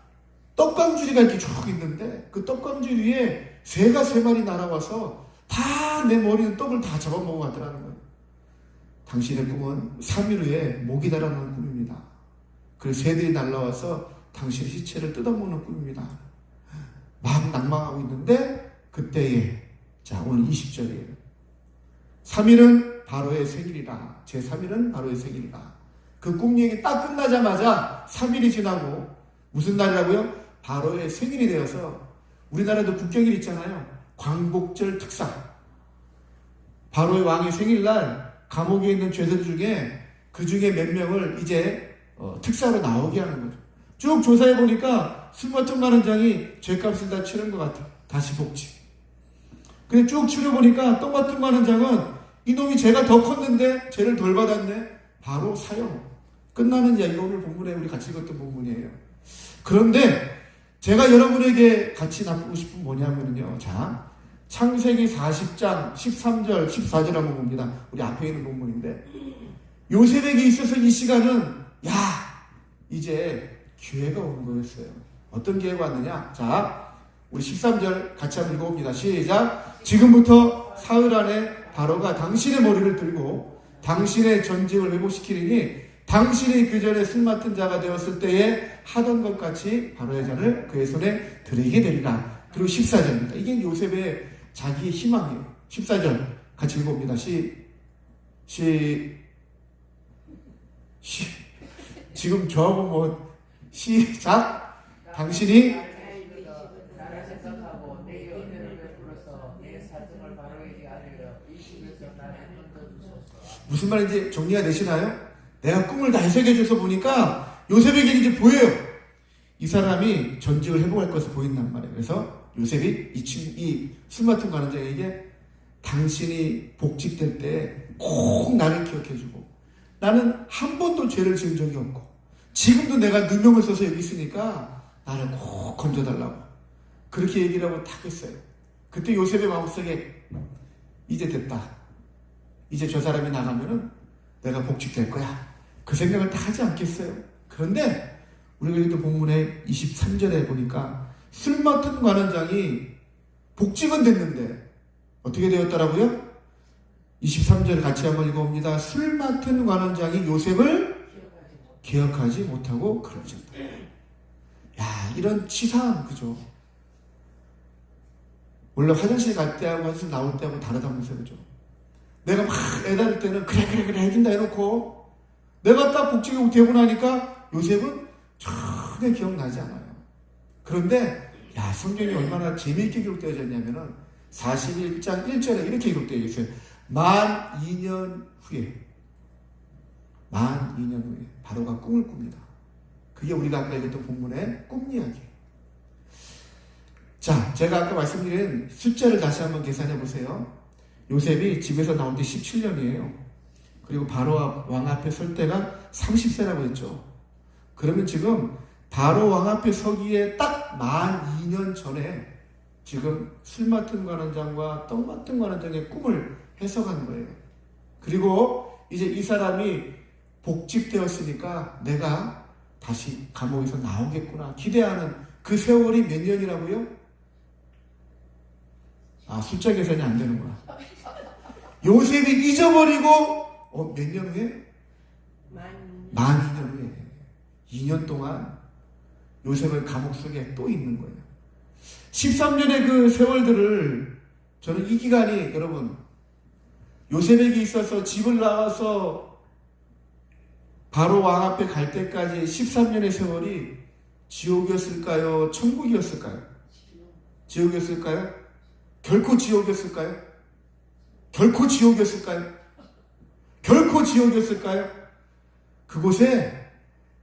떡강주리가 이렇게 쭉 있는데 그 떡강주리 위에 새가 3마리 날아와서 다 내 머리는 떡을 다 잡아먹어 가더라는 거예요. 당신의 꿈은 3일 후에 목이 달아나는 꿈입니다. 그래서 새들이 날아와서 당신의 시체를 뜯어먹는 꿈입니다. 막 낭망하고 있는데 그때에 자 오늘 20절이에요. 3일은 바로의 생일이라 제3일은 바로의 생일이라 그 꿈 얘기 딱 끝나자마자 3일이 지나고 무슨 날이라고요? 바로의 생일이 되어서 우리나라도 국경일 있잖아요. 광복절 특사 바로의 왕의 생일날 감옥에 있는 죄수들 중에 그 중에 몇 명을 이제 특사로 나오게 하는 거죠. 쭉 조사해 보니까 술 맡은 관원장이 죄값을 다 치른 것 같아. 다시 복지. 근데 쭉 치러보니까 떡 맡은 관원장은 이놈이 죄가 더 컸는데 죄를 덜 받았네. 바로 사형. 끝나는 이야기가 오늘 본문에 우리 같이 읽었던 본문이에요. 그런데 제가 여러분에게 같이 나누고 싶은 뭐냐면요. 자, 창세기 40장 13절 14절 한번 봅니다. 우리 앞에 있는 본문인데 요셉에게 있어서 이 시간은 이제 기회가 온 거였어요. 어떤 기회가 왔느냐? 자, 우리 13절 같이 한번 읽어봅니다. 시작. 지금부터 사흘 안에 바로가 당신의 머리를 들고 당신의 전직을 회복시키리니 당신이 그 전에 술 맡은 자가 되었을 때에 하던 것 같이 바로의 잔을 그의 손에 드리게 되리라. 그리고 14절입니다. 이게 요셉의 자기의 희망이에요. 14절 같이 읽어봅니다. 지금 저하고 뭐 시작. 당신이 나를 생각하고 내 연회를 베풀어서 내 사정을 바로에게 알리려 이 집에서 나를 건져주소서. 무슨 말인지 정리가 되시나요? 내가 꿈을 다 해석해줘서 보니까 요셉에게 이제 보여요. 이 사람이 전직을 회복할 것을 보인단 말이에요. 그래서 요셉이 이 술 맡은 관원장에게 당신이 복직될 때 꼭 나를 기억해주고 나는 한 번도 죄를 지은 적이 없고 지금도 내가 누명을 써서 여기 있으니까 나를 꼭 건져달라고 그렇게 얘기를 하고 딱 했어요. 그때 요셉의 마음속에 이제 됐다. 이제 저 사람이 나가면은 내가 복직될 거야. 그 생각을 다 하지 않겠어요. 그런데 우리가 읽던 본문의 23절에 보니까 술 맡은 관원장이 복직은 됐는데 어떻게 되었더라고요? 23절 같이 한번 읽어봅니다. 술 맡은 관원장이 요셉을 기억하지 못하고 그러셨다. 야, 이런 치사함, 그죠? 원래 화장실 갈 때하고 화장실 나올 때하고 다르다면서요, 그죠? 내가 막 애다릴 때는 그래 해준다 해놓고 내가 딱 복직이 되고 나니까 요셉은 전혀 기억나지 않아요. 그런데 야, 성경이 얼마나 재미있게 기록되어졌냐면은 41장 1절에 이렇게 기록되어 있어요. 만 2년 후에 바로가 꿈을 꿉니다. 그게 우리가 아까 읽었던 본문의 꿈 이야기예요. 자, 제가 아까 말씀드린 숫자를 다시 한번 계산해 보세요. 요셉이 집에서 나온 지 17년이에요. 그리고 바로 왕 앞에 설 때가 30세라고 했죠. 그러면 지금 바로 왕 앞에 서기에 딱 만 2년 전에 지금 술 맡은 관원장과 떡 맡은 관원장의 꿈을 해석한 거예요. 그리고 이제 이 사람이 복직되었으니까 내가 다시 감옥에서 나오겠구나 기대하는 그 세월이 몇 년이라고요? 숫자 계산이 안 되는구나. 요셉이 잊어버리고 몇 년 후에? 만 2년 후에 2년 동안 요셉은 감옥 속에 또 있는 거예요. 13년의 그 세월들을 저는 이 기간이 여러분 요셉에게 있어서 집을 나와서 바로 왕 앞에 갈 때까지 13년의 세월이 지옥이었을까요? 천국이었을까요? 지옥이었을까요? 결코 지옥이었을까요? 결코 지옥이었을까요? 결코 지옥이었을까요? 그곳에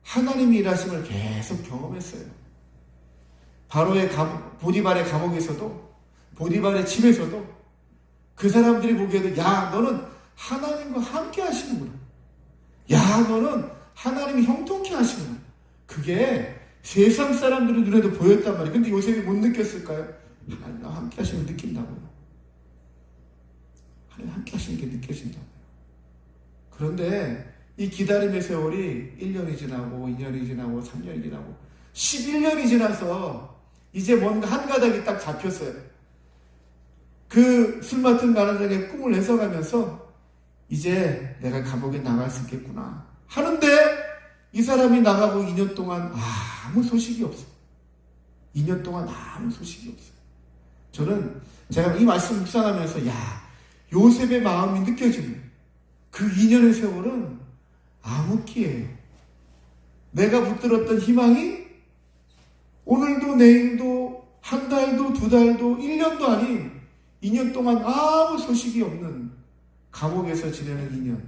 하나님의 일하심을 계속 경험했어요. 바로의 보디발의 감옥에서도 보디발의 집에서도 그 사람들이 보기에도 야 너는 하나님과 함께 하시는구나. 야 너는 하나님이 형통케 하시는구나. 그게 세상 사람들의 눈에도 보였단 말이에요. 근데 요셉이 못 느꼈을까요? 하나님과 함께 하시면 느낀다고요. 하나님 함께 하시는 게 느껴진다고요. 그런데 이 기다림의 세월이 1년이 지나고 2년이 지나고 3년이 지나고 11년이 지나서 이제 뭔가 한 가닥이 딱 잡혔어요. 그 술 맡은 관원장의 꿈을 해석하면서 이제 내가 감옥에 나갈 수 있겠구나 하는데 이 사람이 나가고 2년 동안 아무 소식이 없어요. 2년 동안 아무 소식이 없어요. 저는 제가 이 말씀 묵상하면서 요셉의 마음이 느껴지는 거예요. 그 2년의 세월은 암흑기예요. 내가 붙들었던 희망이 오늘도 내일도 한 달도 두 달도 1년도 아닌 2년 동안 아무 소식이 없는 감옥에서 지내는 2년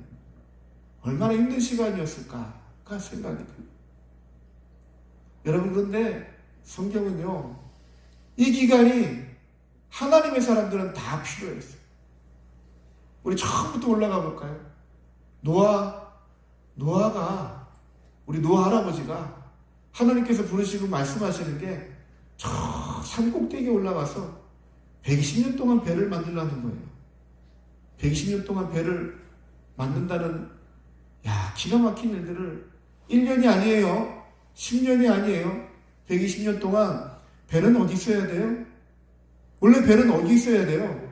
얼마나 힘든 시간이었을까가 생각이 들어요. 여러분 그런데 성경은요 이 기간이 하나님의 사람들은 다 필요했어요. 우리 처음부터 올라가 볼까요? 노아가 우리 노아 할아버지가 하나님께서 부르시고 말씀하시는 게 저 산꼭대기에 올라가서 120년 동안 배를 만들라는 거예요. 120년 동안 배를 만든다는 기가 막힌 일들을 1년이 아니에요. 10년이 아니에요. 120년 동안 배는 어디 있어야 돼요? 원래 배는 어디 있어야 돼요?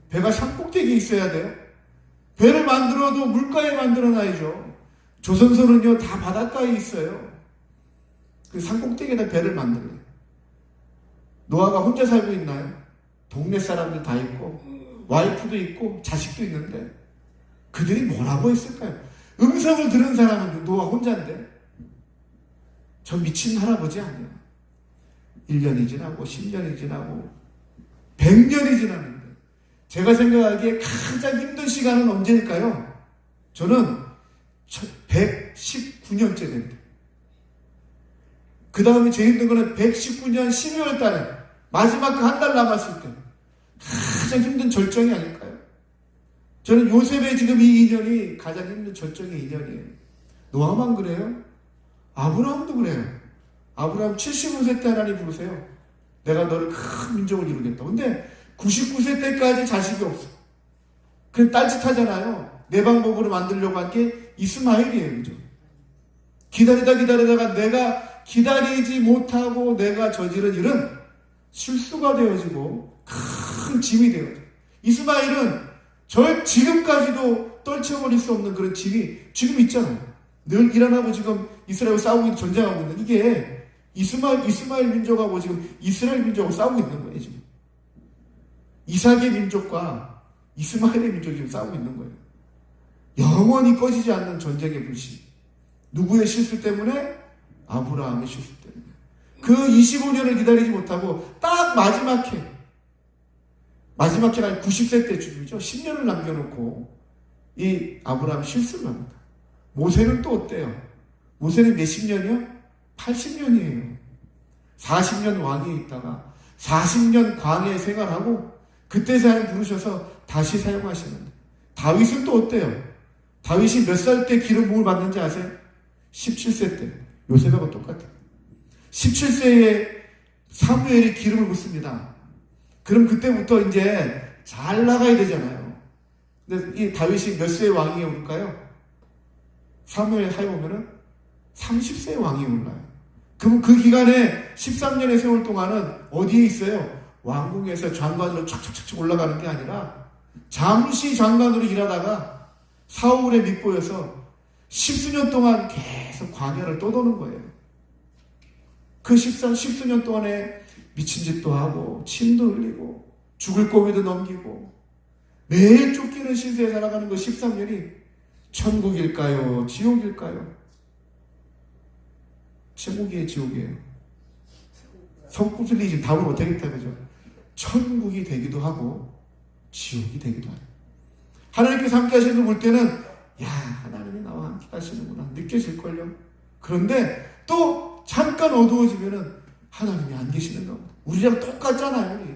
배가 산꼭대기에 있어야 돼요. 배를 만들어도 물가에 만들어놔야죠. 조선소는요 다 바닷가에 있어요. 그 산꼭대기에다 배를 만들어요. 노아가 혼자 살고 있나요? 동네 사람들 다 있고 와이프도 있고 자식도 있는데 그들이 뭐라고 했을까요? 음성을 들은 사람은 노아 혼자인데 저 미친 할아버지 아니에요. 1년이 지나고 10년이 지나고 100년이 지났는데 제가 생각하기에 가장 힘든 시간은 언제일까요? 저는 119년째 된다. 그 다음에 제일 힘든 거는 119년 12월 달에 마지막 그 한 달 남았을 때 가장 힘든 절정이 아닐까요? 저는 요셉의 지금 이 2년이 가장 힘든 절정의 2년이에요. 노아만 그래요? 아브라함도 그래요. 아브라함 75세 때 하나님 부르세요. 내가 너를 큰 민족을 이루겠다. 근데 99세 때까지 자식이 없어. 그냥 딴짓하잖아요. 내 방법으로 만들려고 한 게 이스마엘이에요. 그죠? 기다리다가 내가 기다리지 못하고 내가 저지른 일은 실수가 되어지고 큰 짐이 되어져. 이스마엘은 지금까지도 떨쳐버릴 수 없는 그런 짐이 지금 있잖아요. 늘 이란하고 지금 이스라엘 싸우고 있는 전쟁하고 있는 이게 이스마엘 민족하고 지금 이스라엘 민족하고 싸우고 있는 거예요. 지금 이삭의 민족과 이스마엘의 민족이 지금 싸우고 있는 거예요. 영원히 꺼지지 않는 전쟁의 불씨. 누구의 실수 때문에? 아브라함의 실수 때문에. 그 25년을 기다리지 못하고 딱 마지막에 아니 90세 때쯤이죠. 10년을 남겨놓고 이 아브라함 실수를 합니다. 모세는 또 어때요? 모세는 몇십 년이요? 80년이에요. 40년 왕위에 있다가 40년 광야에 생활하고 그때 하나님 부르셔서 다시 사용하시는데, 다윗은 또 어때요? 다윗이 몇 살 때 기름 부음을 받는지 아세요? 17세 때. 요셉하고 똑같아요. 17세에 사무엘이 기름을 붓습니다. 그럼 그때부터 이제 잘 나가야 되잖아요. 근데 이 다윗이 몇 세의 왕이 오를까요? 사무엘 하에 보면은 30세의 왕이 올라요. 그럼 그 기간에 13년의 세월 동안은 어디에 있어요? 왕궁에서 장관으로 촥촥촥 올라가는 게 아니라 잠시 장관으로 일하다가 사울의 밑보여서 10수년 동안 계속 광야를 떠도는 거예요. 그 10수년 동안에 미친 짓도 하고 침도 흘리고 죽을 고비도 넘기고 매일 쫓기는 신세에 살아가는 그 13년이 천국일까요? 지옥일까요? 천국이에요, 지옥이에요? 성구슬리 지금 답을 못하겠다, 그죠? 천국이 되기도 하고 지옥이 되기도 하고, 하나님께서 함께 하시는 걸 볼 때는 야, 하나님이 나와 함께 하시는구나 느껴질걸요. 그런데 또 잠깐 어두워지면은 하나님이 안 계시는가 보다. 우리랑 똑같잖아요.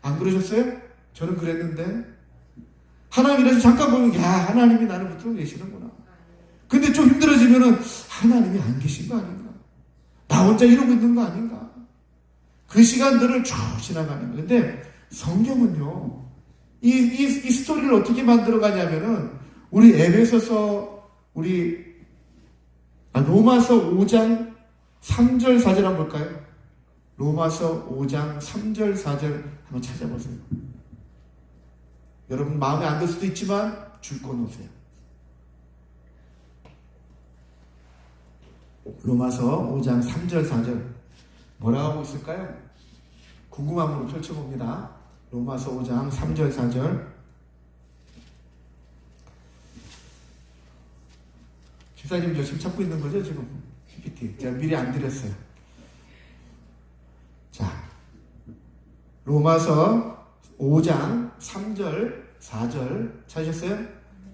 안 그러셨어요? 저는 그랬는데 하나님이라서 잠깐 보면 야, 하나님이 나를 붙들고 계시는구나. 근데 좀 힘들어지면은 하나님이 안 계신 거 아닌가? 나 혼자 이러고 있는 거 아닌가? 그 시간들을 쭉 지나가는 거예요. 근데 성경은요, 이 스토리를 어떻게 만들어 가냐면은 우리 에베소서, 로마서 5장 3절 4절 한번 볼까요? 로마서 5장 3절 4절 한번 찾아보세요. 여러분 마음에 안 들 수도 있지만 줄 거 놓으세요. 로마서 5장 3절 4절 뭐라고 하고 있을까요? 궁금함으로 펼쳐봅니다. 로마서 5장 3절 4절. 집사님 열심히 찾고 있는 거죠 지금? PPT 제가 미리 안 드렸어요. 자, 로마서 5장 3절 4절 찾으셨어요?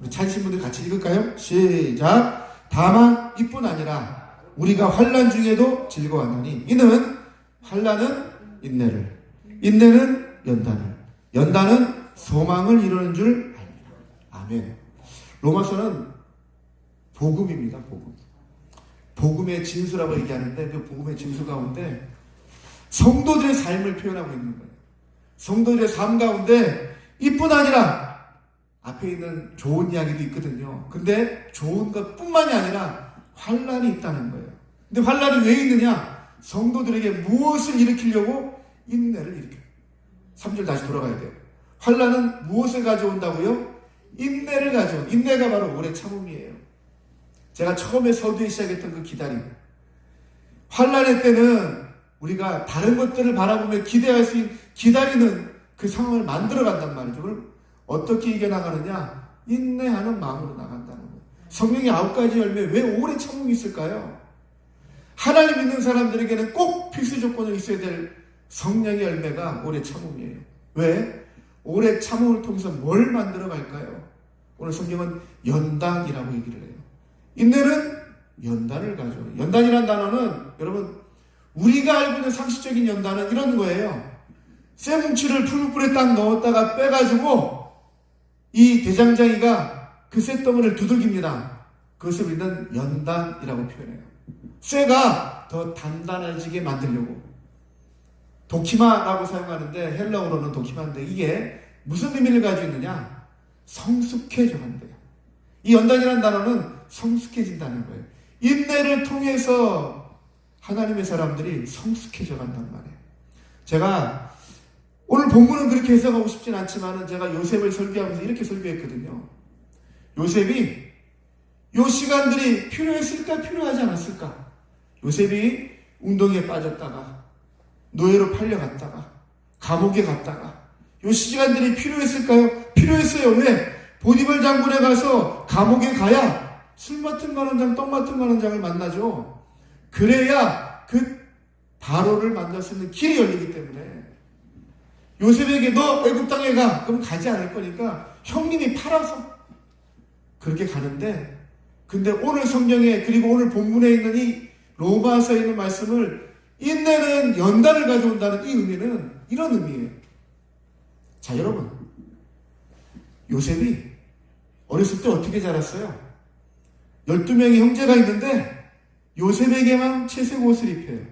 우리 찾으신 분들 같이 읽을까요? 시작. 다만 이뿐 아니라 우리가 환난 중에도 즐거워하나니 이는 환난은 인내를, 인내는 연단을, 연단은 소망을 이루는 줄 압니다. 아멘. 로마서는 복음입니다. 복음. 복음의 진수라고 얘기하는데 그 복음의 진수 가운데 성도들의 삶을 표현하고 있는 거예요. 성도들의 삶 가운데 이뿐 아니라 앞에 있는 좋은 이야기도 있거든요. 근데 좋은 것뿐만이 아니라 환난이 있다는 거예요. 근데 환난이 왜 있느냐? 성도들에게 무엇을 일으키려고? 인내를 일으켜요. 3절 다시 돌아가야 돼요. 환난은 무엇을 가져온다고요? 인내를 가져온. 인내가 바로 오래 참음이에요. 제가 처음에 서두에 시작했던 그 기다림. 환난의 때는 우리가 다른 것들을 바라보며 기대할 수 있는 기다리는 그 상황을 만들어 간단 말이죠. 그걸 어떻게 이겨나가느냐? 인내하는 마음으로 나간다는 거예요. 성령의 9가지 열매, 왜 오래 참음이 있을까요? 하나님 믿는 사람들에게는 꼭 필수 조건으로 있어야 될 성령의 열매가 오래 참음이에요. 왜? 오래 참음을 통해서 뭘 만들어 갈까요? 오늘 성경은 연단이라고 얘기를 해요. 인내는 연단을 가져요. 연단이라는 단어는 여러분 우리가 알고 있는 상식적인 연단은 이런 거예요. 쇠뭉치를 풀불에 딱 넣었다가 빼가지고 이 대장장이가 그 쇠덩어리를 두들깁니다. 그것을 우리는 연단이라고 표현해요. 쇠가 더 단단해지게 만들려고. 도키마라고 사용하는데 헬라어로는 도키마인데 이게 무슨 의미를 가지고 있느냐? 성숙해져 간대요. 이 연단이라는 단어는 성숙해진다는 거예요. 인내를 통해서 하나님의 사람들이 성숙해져 간단 말이에요. 제가 오늘 본문은 그렇게 해석하고 싶진 않지만 제가 요셉을 설교하면서 이렇게 설교했거든요. 요셉이 요 시간들이 필요했을까 필요하지 않았을까? 요셉이 운동에 빠졌다가 노예로 팔려갔다가 감옥에 갔다가 요 시간들이 필요했을까요? 필요했어요. 왜? 보디발 장군에 가서 감옥에 가야 술 맡은 관원장, 떡 맡은 관원장을 만나죠. 그래야 그 바로를 만날 수 있는 길이 열리기 때문에 요셉에게 너 애굽 땅에 가. 그럼 가지 않을 거니까 형님이 팔아서 그렇게 가는데, 근데 오늘 성경에 그리고 오늘 본문에 있는 이 로마서에 있는 말씀을 인내는 연단을 가져온다는 이 의미는 이런 의미예요. 자, 여러분, 요셉이 어렸을 때 어떻게 자랐어요? 12명의 형제가 있는데 요셉에게만 채색 옷을 입혀요.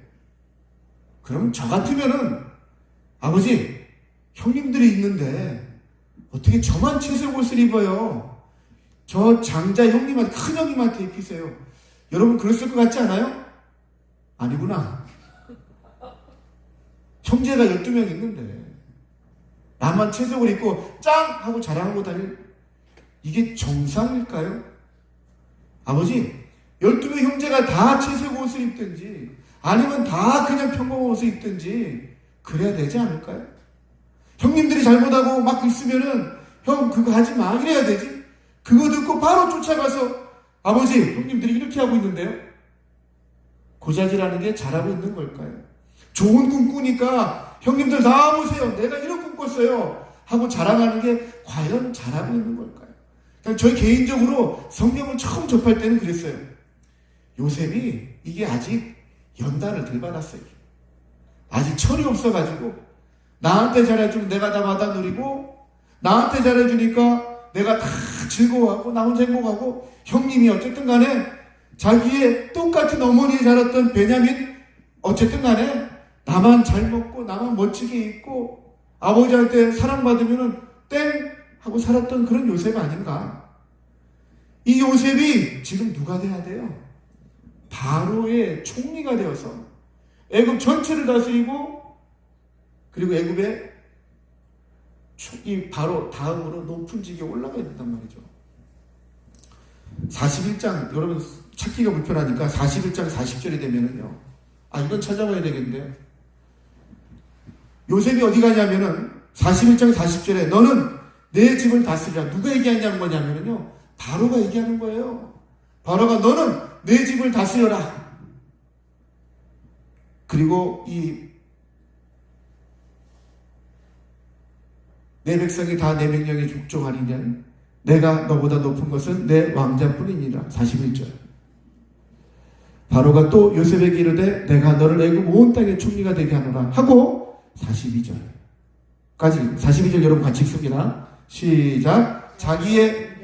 그럼 저 같으면은 아버지, 형님들이 있는데 어떻게 저만 채색 옷을 입어요? 저 장자 형님한테, 큰 형님한테 입히세요. 여러분 그랬을 것 같지 않아요? 아니구나. 형제가 12명 있는데 나만 채색을 입고 짱! 하고 자랑하고 다닐, 이게 정상일까요? 아버지, 12명 형제가 다 채색 옷을 입든지 아니면 다 그냥 평범한 옷을 입든지 그래야 되지 않을까요? 형님들이 잘못하고 막 있으면은 형 그거 하지 마 이래야 되지. 그거 듣고 바로 쫓아가서 아버지, 형님들이 이렇게 하고 있는데요. 고자질하는 게 잘하고 있는 걸까요? 좋은 꿈 꾸니까 형님들 나와보세요. 내가 이런 꿈 꿨어요. 하고 자랑하는 게 과연 잘하고 있는 걸까요? 그냥 저희 개인적으로 성경을 처음 접할 때는 그랬어요. 요셉이 이게 아직 연단을 덜 받았어요. 아직 철이 없어가지고 나한테 잘해주면 내가 다 받아 누리고 나한테 잘해주니까 내가 다 즐거워하고 나 혼자 행복하고 형님이 어쨌든 간에 자기의 똑같은 어머니에 자랐던 베냐민 어쨌든 간에 나만 잘 먹고 나만 멋지게 입고 아버지한테 사랑받으면 땡 하고 살았던 그런 요셉 아닌가. 이 요셉이 지금 누가 돼야 돼요? 바로의 총리가 되어서 애굽 전체를 다스리고 그리고 애굽의 이 바로 다음으로 높은 직에 올라가야 된단 말이죠. 41장 여러분 찾기가 불편하니까 41장 40절이 되면은요. 아 이건 찾아봐야 되겠는데요. 요셉이 어디 가냐면은 41장 40절에 너는 내 집을 다스리라. 누가 얘기하냐는 거냐면은요. 바로가 얘기하는 거예요. 바로가 너는 내 집을 다스려라. 그리고 내 백성이 다 내 명령에 족종하리냐. 내가 너보다 높은 것은 내 왕자뿐이니라. 41절. 바로가 또 요셉에게 이르되 내가 너를 애굽 온 땅의 총리가 되게 하노라 하고 42절까지 42절 여러분 같이 읽습니다. 시작. 자기의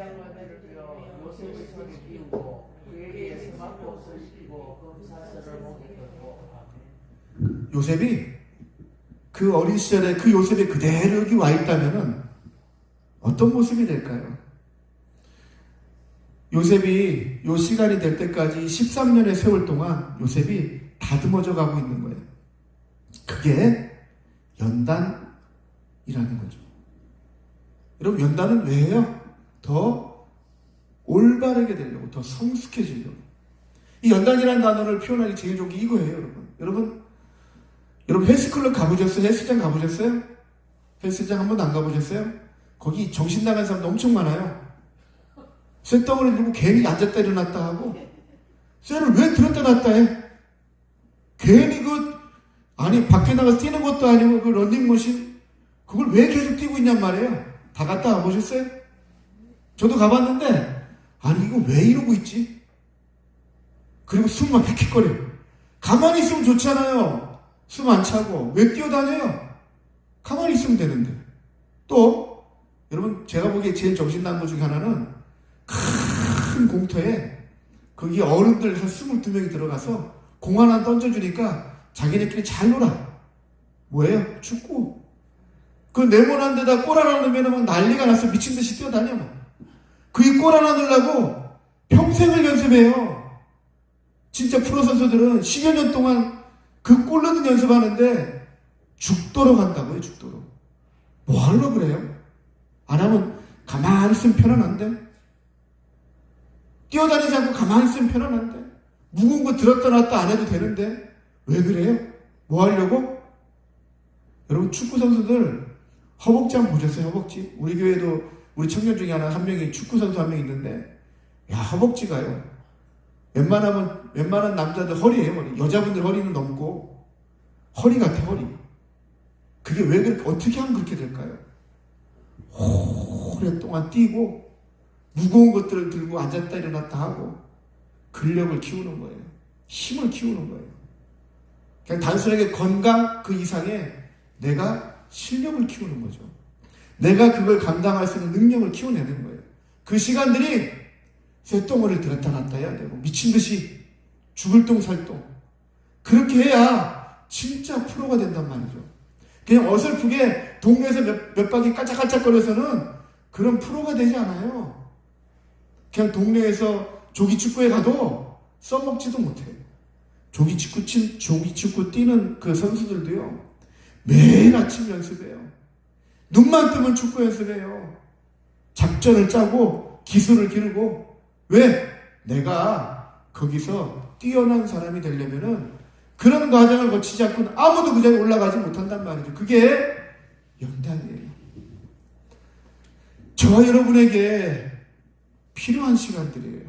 요셉의 손에 띄우고 그에게 스마트 옷을 입히고 금사슬을 목에 걷고. 요셉이 그 어린 시절에 그 요셉이 그대로 여기 와 있다면은 어떤 모습이 될까요? 요셉이 요 시간이 될 때까지 13년의 세월 동안 요셉이 다듬어져 가고 있는 거예요. 그게 연단이라는 거죠. 여러분 연단은 왜 해요? 더 올바르게 되려고, 더 성숙해지려고. 이 연단이라는 단어를 표현하기 제일 좋은 게 이거예요, 여러분. 여러분 헬스클럽 가보셨어요? 헬스장 가보셨어요? 헬스장 한 번도 안 가보셨어요? 거기 정신 나간 사람도 엄청 많아요. 쇳덩어리 들고 괜히 앉았다 일어났다 하고 쇠를 왜 들었다 놨다 해? 괜히 아니 밖에 나가서 뛰는 것도 아니고 그 런닝머신 그걸 왜 계속 뛰고 있냔 말이에요. 다 갔다 와보셨어요? 저도 가봤는데 아니 이거 왜 이러고 있지? 그리고 숨만 헥헥거려. 가만히 있으면 좋잖아요. 숨 안 차고 왜 뛰어다녀요? 가만히 있으면 되는데. 또 여러분 제가 보기에 제일 정신 나간 것 중에 하나는 큰 공터에 거기 어른들 한 22명이 들어가서 공 하나 던져주니까 자기네끼리 잘 놀아. 뭐예요? 축구. 그 네모난 데다 골 하나 넣으면 막 난리가 나서 미친 듯이 뛰어다녀. 그 골 하나 넣으려고 평생을 연습해요. 진짜 프로 선수들은 10여 년 동안 그 골 넣는 연습하는데 죽도록 한다고요. 죽도록. 뭐 하려고 그래요? 안 하면 가만히 있으면 편안한데? 뛰어다니지 않고 가만히 있으면 편안한데? 무거운 거 들었다 놨다 안 해도 되는데? 왜 그래요? 뭐 하려고? 여러분 축구 선수들 허벅지 한번 보셨어요? 허벅지? 우리 교회도 우리 청년 중에 한 명이 축구 선수 한 명 있는데 야 허벅지가요. 웬만한 남자들 허리예요. 허리. 여자분들 허리는 넘고 허리 같아 허리. 그게 왜 그렇게 어떻게 하면 그렇게 될까요? 오랫동안 뛰고 무거운 것들을 들고 앉았다 일어났다 하고 근력을 키우는 거예요. 힘을 키우는 거예요. 그냥 단순하게 건강 그 이상의 내가 실력을 키우는 거죠. 내가 그걸 감당할 수 있는 능력을 키워내는 거예요. 그 시간들이 쇳덩어리를 들었다 놨다 해야 되고 미친 듯이 죽을 똥 살 똥 그렇게 해야 진짜 프로가 된단 말이죠. 그냥 어설프게 동네에서 몇 바퀴 깔짝깔짝거려서는 그런 프로가 되지 않아요. 그냥 동네에서 조기축구에 가도 써먹지도 못해요. 조기축구 뛰는 그 선수들도요, 매일 아침 연습해요. 눈만 뜨면 축구 연습해요. 작전을 짜고 기술을 기르고. 왜? 내가 거기서 뛰어난 사람이 되려면은 그런 과정을 거치지 않고는 아무도 그 자리에 올라가지 못한단 말이죠. 그게 연단이에요. 저와 여러분에게 필요한 시간들이에요.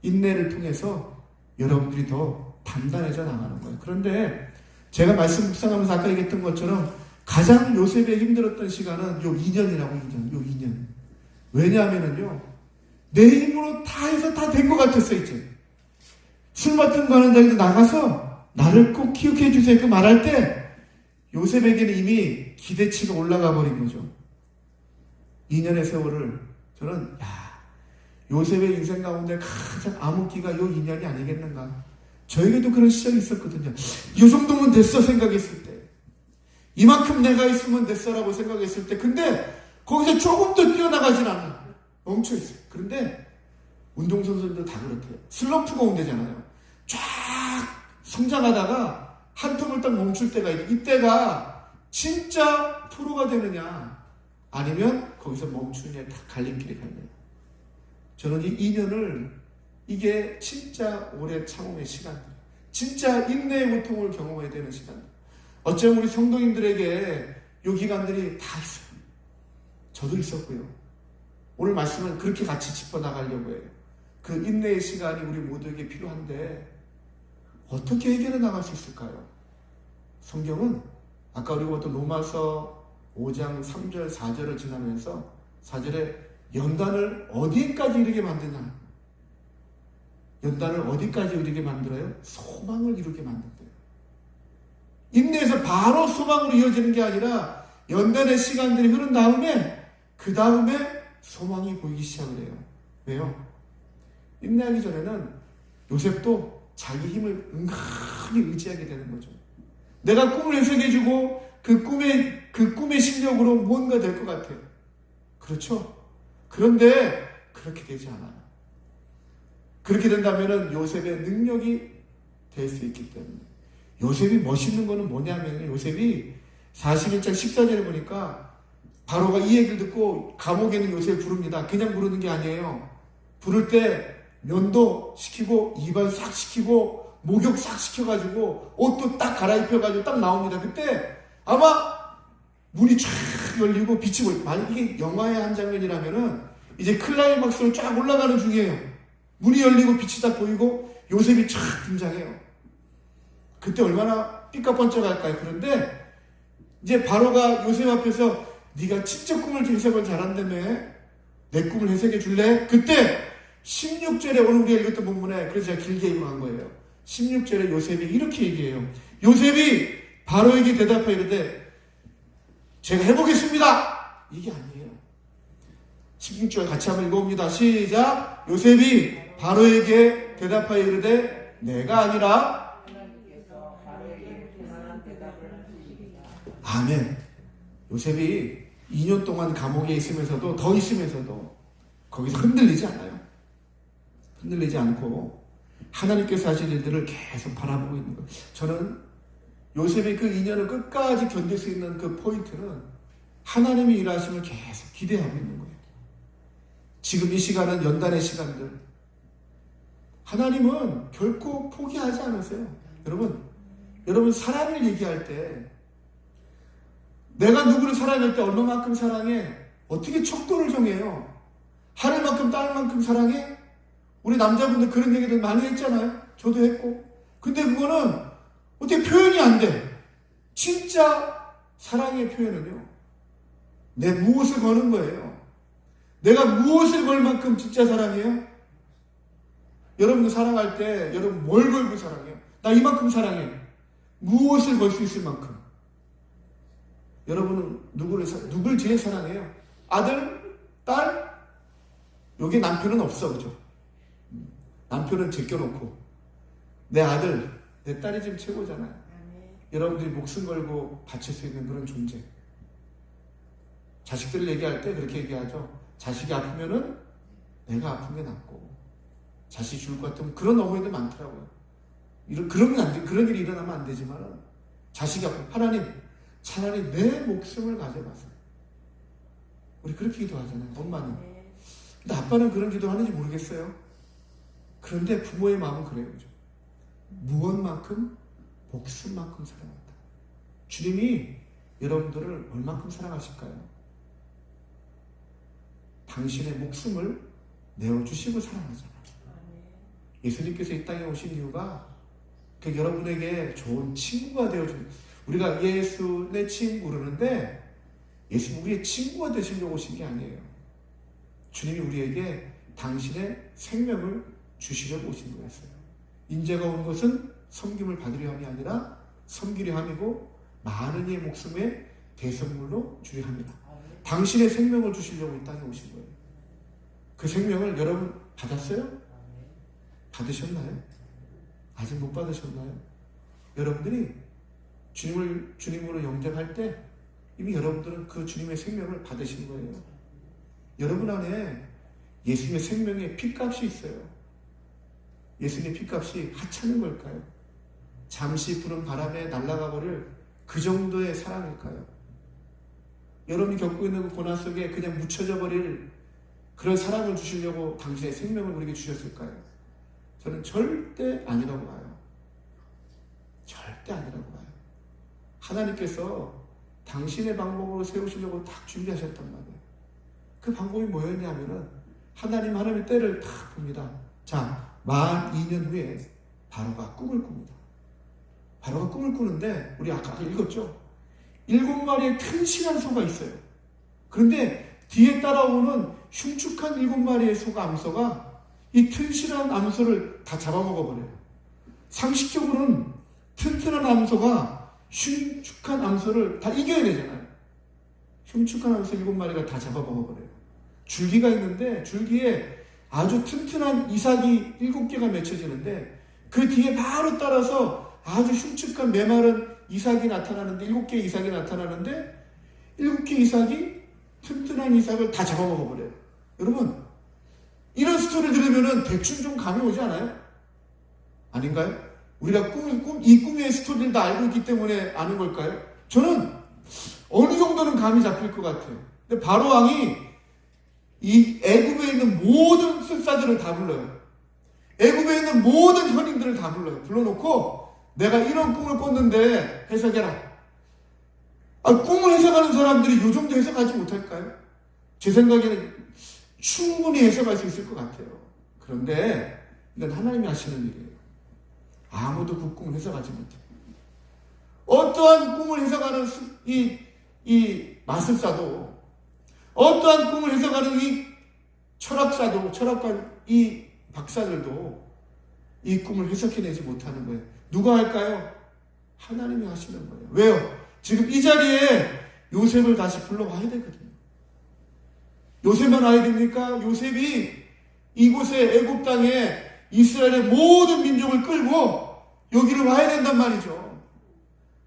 인내를 통해서 여러분들이 더 단단해져 나가는 거예요. 그런데 제가 말씀 묵상하면서 아까 얘기했던 것처럼 가장 요셉이 힘들었던 시간은 요 2년이라고 2년. 왜냐하면요, 내 힘으로 다 해서 다 된 것 같았어. 이제 술 맡은 거 하는 자리도 나가서 나를 꼭 기억해 주세요 그 말할 때 요셉에게는 이미 기대치가 올라가 버린 거죠. 2년의 세월을 저는 요셉의 인생 가운데 가장 암흑기가 요 2년이 아니겠는가. 저에게도 그런 시절이 있었거든요. 이 정도면 됐어 생각했을 때, 이만큼 내가 있으면 됐어라고 생각했을 때, 근데 거기서 조금 더 뛰어나가진 않아. 멈춰있어요. 그런데 운동선수들도 다 그렇대요. 슬럼프가 온대잖아요. 쫙 성장하다가 한 텀을 딱 멈출 때가 있대. 이때가 진짜 프로가 되느냐 아니면 거기서 멈추느냐의 딱 갈림길이 갈려요. 저는 이 2년을, 이게 진짜 오래 참음의 시간, 진짜 인내의 고통을 경험해야 되는 시간. 어쩌면 우리 성도님들에게 이 기간들이 다 있어요. 저도 있었고요. 오늘 말씀은 그렇게 같이 짚어나가려고 해요. 그 인내의 시간이 우리 모두에게 필요한데 어떻게 해결해 나갈 수 있을까요? 성경은 아까 우리가 봤던 로마서 5장 3절 4절을 지나면서 4절에 연단을 어디까지 이르게 만드냐? 연단을 어디까지 이르게 만들어요? 소망을 이루게 만든대요. 인내에서 바로 소망으로 이어지는 게 아니라 연단의 시간들이 흐른 다음에 그 다음에 소망이 보이기 시작을 해요. 왜요? 인내하기 전에는 요셉도 자기 힘을 은근히 의지하게 되는 거죠. 내가 꿈을 해석해주고 그 꿈의 실력으로 뭔가 될 것 같아요. 그렇죠? 그런데 그렇게 되지 않아요. 그렇게 된다면 요셉의 능력이 될 수 있기 때문에. 요셉이 멋있는 거는 뭐냐면, 요셉이 41장 14절에 보니까 바로가 이 얘기를 듣고 감옥에 있는 요셉을 부릅니다. 그냥 부르는 게 아니에요. 부를 때 면도 시키고 이발 싹 시키고 목욕 싹 시켜가지고 옷도 딱 갈아입혀가지고 딱 나옵니다. 그때 아마 문이 쫙 열리고 빛이 보여요. 만약 이게 영화의 한 장면이라면은 이제 클라이막스로 쫙 올라가는 중이에요. 문이 열리고 빛이 딱 보이고 요셉이 쫙 등장해요. 그때 얼마나 삐까뻔쩍할까요? 그런데 이제 바로가 요셉 앞에서 네가 진짜 꿈을 해석을 잘한다며, 내 꿈을 해석해 줄래? 그때 16절에 오늘 우리가 읽었던 본문에, 그래서 제가 길게 읽어간 거예요. 16절에 요셉이 이렇게 얘기해요. 요셉이 바로에게 대답하여 이르되 제가 해보겠습니다. 이게 아니에요. 16절 같이 한번 읽어봅니다. 시작. 요셉이 바로에게 대답하여 이르되 내가 아니라 하나님께서 바로에게 그만한 대답을 하시리라. 아멘. 요셉이 2년 동안 감옥에 있으면서도, 더 있으면서도 거기서 흔들리지 않아요. 흔들리지 않고 하나님께서 하신 일들을 계속 바라보고 있는 거예요. 저는 요셉이 그 2년을 끝까지 견딜 수 있는 그 포인트는 하나님이 일하심을 계속 기대하고 있는 거예요. 지금 이 시간은 연단의 시간들. 하나님은 결코 포기하지 않으세요. 여러분 사랑을 얘기할 때, 내가 누구를 사랑할 때 얼마만큼 사랑해? 어떻게 척도를 정해요? 하늘만큼 땅만큼 사랑해? 우리 남자분들 그런 얘기들 많이 했잖아요. 저도 했고. 근데 그거는 어떻게 표현이 안 돼. 진짜 사랑의 표현은요, 내 무엇을 거는 거예요. 내가 무엇을 걸 만큼 진짜 사랑해요? 여러분들 사랑할 때 여러분 뭘 걸고 사랑해요? 나 이만큼 사랑해. 무엇을 걸 수 있을 만큼. 여러분은 누굴 제일 사랑해요? 아들? 딸? 여기 남편은 없어, 그죠? 남편은 제껴놓고 내 아들, 내 딸이 지금 최고잖아요. 여러분들이 목숨 걸고 바칠 수 있는 그런 존재. 자식들을 얘기할 때 그렇게 얘기하죠. 자식이 아프면은 내가 아픈 게 낫고, 자식이 죽을 것 같으면, 그런 어머니들 많더라고요. 그러면 안 돼. 그런 일이 일어나면 안 되지만, 자식이 아프면 하나님, 차라리 내 목숨을 가져가서. 우리 그렇게 기도하잖아요, 엄마는. 근데 아빠는 그런 기도 하는지 모르겠어요. 그런데 부모의 마음은 그래요, 그죠? 무엇만큼? 목숨만큼 사랑한다. 주님이 여러분들을 얼만큼 사랑하실까요? 당신의 목숨을 내어주시고 사랑하잖아요. 예수님께서 이 땅에 오신 이유가 여러분에게 좋은 친구가 되어주는, 우리가 예수 내 친구 그러는데 예수 우리의 친구가 되시려고 오신 게 아니에요. 주님이 우리에게 당신의 생명을 주시려고 오신 거였어요. 인자가 온 것은 섬김을 받으려 함이 아니라 섬기려 함이고 많은 이의 목숨에 대선물로 주려 합니다. 당신의 생명을 주시려고 이 땅에 오신 거예요. 그 생명을 여러분 받았어요? 받으셨나요? 아직 못 받으셨나요? 여러분들이 주님으로 영접할 때 이미 여러분들은 그 주님의 생명을 받으신 거예요. 여러분 안에 예수님의 생명의 핏값이 있어요. 예수님의 핏값이 하찮은 걸까요? 잠시 부는 바람에 날아가 버릴 그 정도의 사랑일까요? 여러분이 겪고 있는 그 고난 속에 그냥 묻혀져 버릴 그런 사랑을 주시려고 당신의 생명을 우리에게 주셨을까요? 저는 절대 아니라고 봐요. 절대 아니라고 봐요. 하나님께서 당신의 방법으로 세우시려고 딱 준비하셨단 말이에요. 그 방법이 뭐였냐면은 하나님의 때를 딱 봅니다. 자, 12년 후에 바로가 꿈을 꿉니다. 바로가 꿈을 꾸는데 우리 아까 읽었죠? 7마리의 튼실한 소가 있어요. 그런데 뒤에 따라오는 흉측한 7마리의 소가 암소가 이 튼실한 암소를 다 잡아먹어버려요. 상식적으로는 튼튼한 암소가 흉측한 암소를 다 이겨야 되잖아요. 흉측한 암소 7마리가 다 잡아먹어버려요. 줄기가 있는데 줄기에 아주 튼튼한 이삭이 7개가 맺혀지는데 그 뒤에 바로 따라서 아주 흉측한 메마른 이삭이 나타나는데 7개의 이삭이 나타나는데 7개의 이삭이 튼튼한 이삭을 다 잡아먹어버려요. 여러분 이런 스토리를 들으면 대충 좀 감이 오지 않아요? 아닌가요? 우리가 이 꿈의 스토리를 다 알고 있기 때문에 아는 걸까요? 저는 어느 정도는 감이 잡힐 것 같아요. 근데 바로 왕이 이 애굽에 있는 모든 술사들을 다 불러요. 애굽에 있는 모든 현인들을 다 불러요. 불러놓고 내가 이런 꿈을 꿨는데 해석해라. 꿈을 해석하는 사람들이 이 정도 해석하지 못할까요? 제 생각에는 충분히 해석할 수 있을 것 같아요. 그런데 이건 하나님이 하시는 일이에요. 아무도 그 꿈을 해석하지 못해요. 어떠한 꿈을 해석하는 이 마술사도, 어떠한 꿈을 해석하는 이 철학사도, 철학과 이 박사들도 이 꿈을 해석해내지 못하는 거예요. 누가 할까요? 하나님이 하시는 거예요. 왜요? 지금 이 자리에 요셉을 다시 불러와야 되거든요. 요셉만 와야 됩니까? 요셉이 이곳에 애굽 땅에 이스라엘의 모든 민족을 끌고 여기를 와야 된단 말이죠.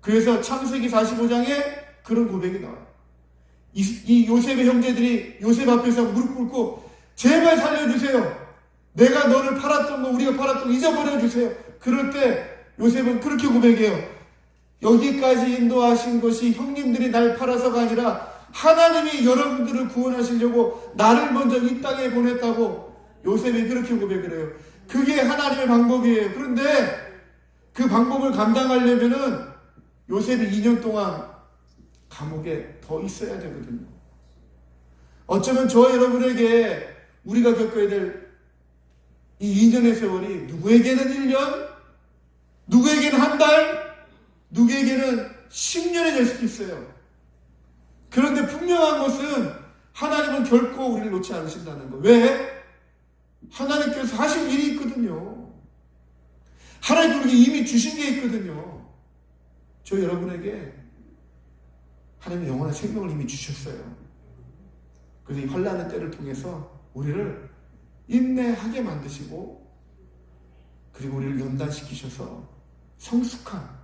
그래서 창세기 45장에 그런 고백이 나와요. 이 요셉의 형제들이 요셉 앞에서 무릎 꿇고 제발 살려주세요. 내가 너를 팔았던 거, 우리가 팔았던 거 잊어버려주세요. 그럴 때 요셉은 그렇게 고백해요. 여기까지 인도하신 것이 형님들이 날 팔아서가 아니라 하나님이 여러분들을 구원하시려고 나를 먼저 이 땅에 보냈다고 요셉이 그렇게 고백을 해요. 그게 하나님의 방법이에요. 그런데 그 방법을 감당하려면은 요셉이 2년 동안 감옥에 더 있어야 되거든요. 어쩌면 저와 여러분에게 우리가 겪어야 될 이 2년의 세월이 누구에게는 1년, 누구에게는 한 달, 누구에게는 10년이 될 수도 있어요. 그런데 분명한 것은 하나님은 결코 우리를 놓지 않으신다는 거. 왜? 하나님께서 하신 일이 있거든요. 하나님께 우리에게 이미 주신 게 있거든요. 저 여러분에게 하나님은 영원한 생명을 이미 주셨어요. 그래서 이 환난의 때를 통해서 우리를 인내하게 만드시고, 그리고 우리를 연단시키셔서 성숙한,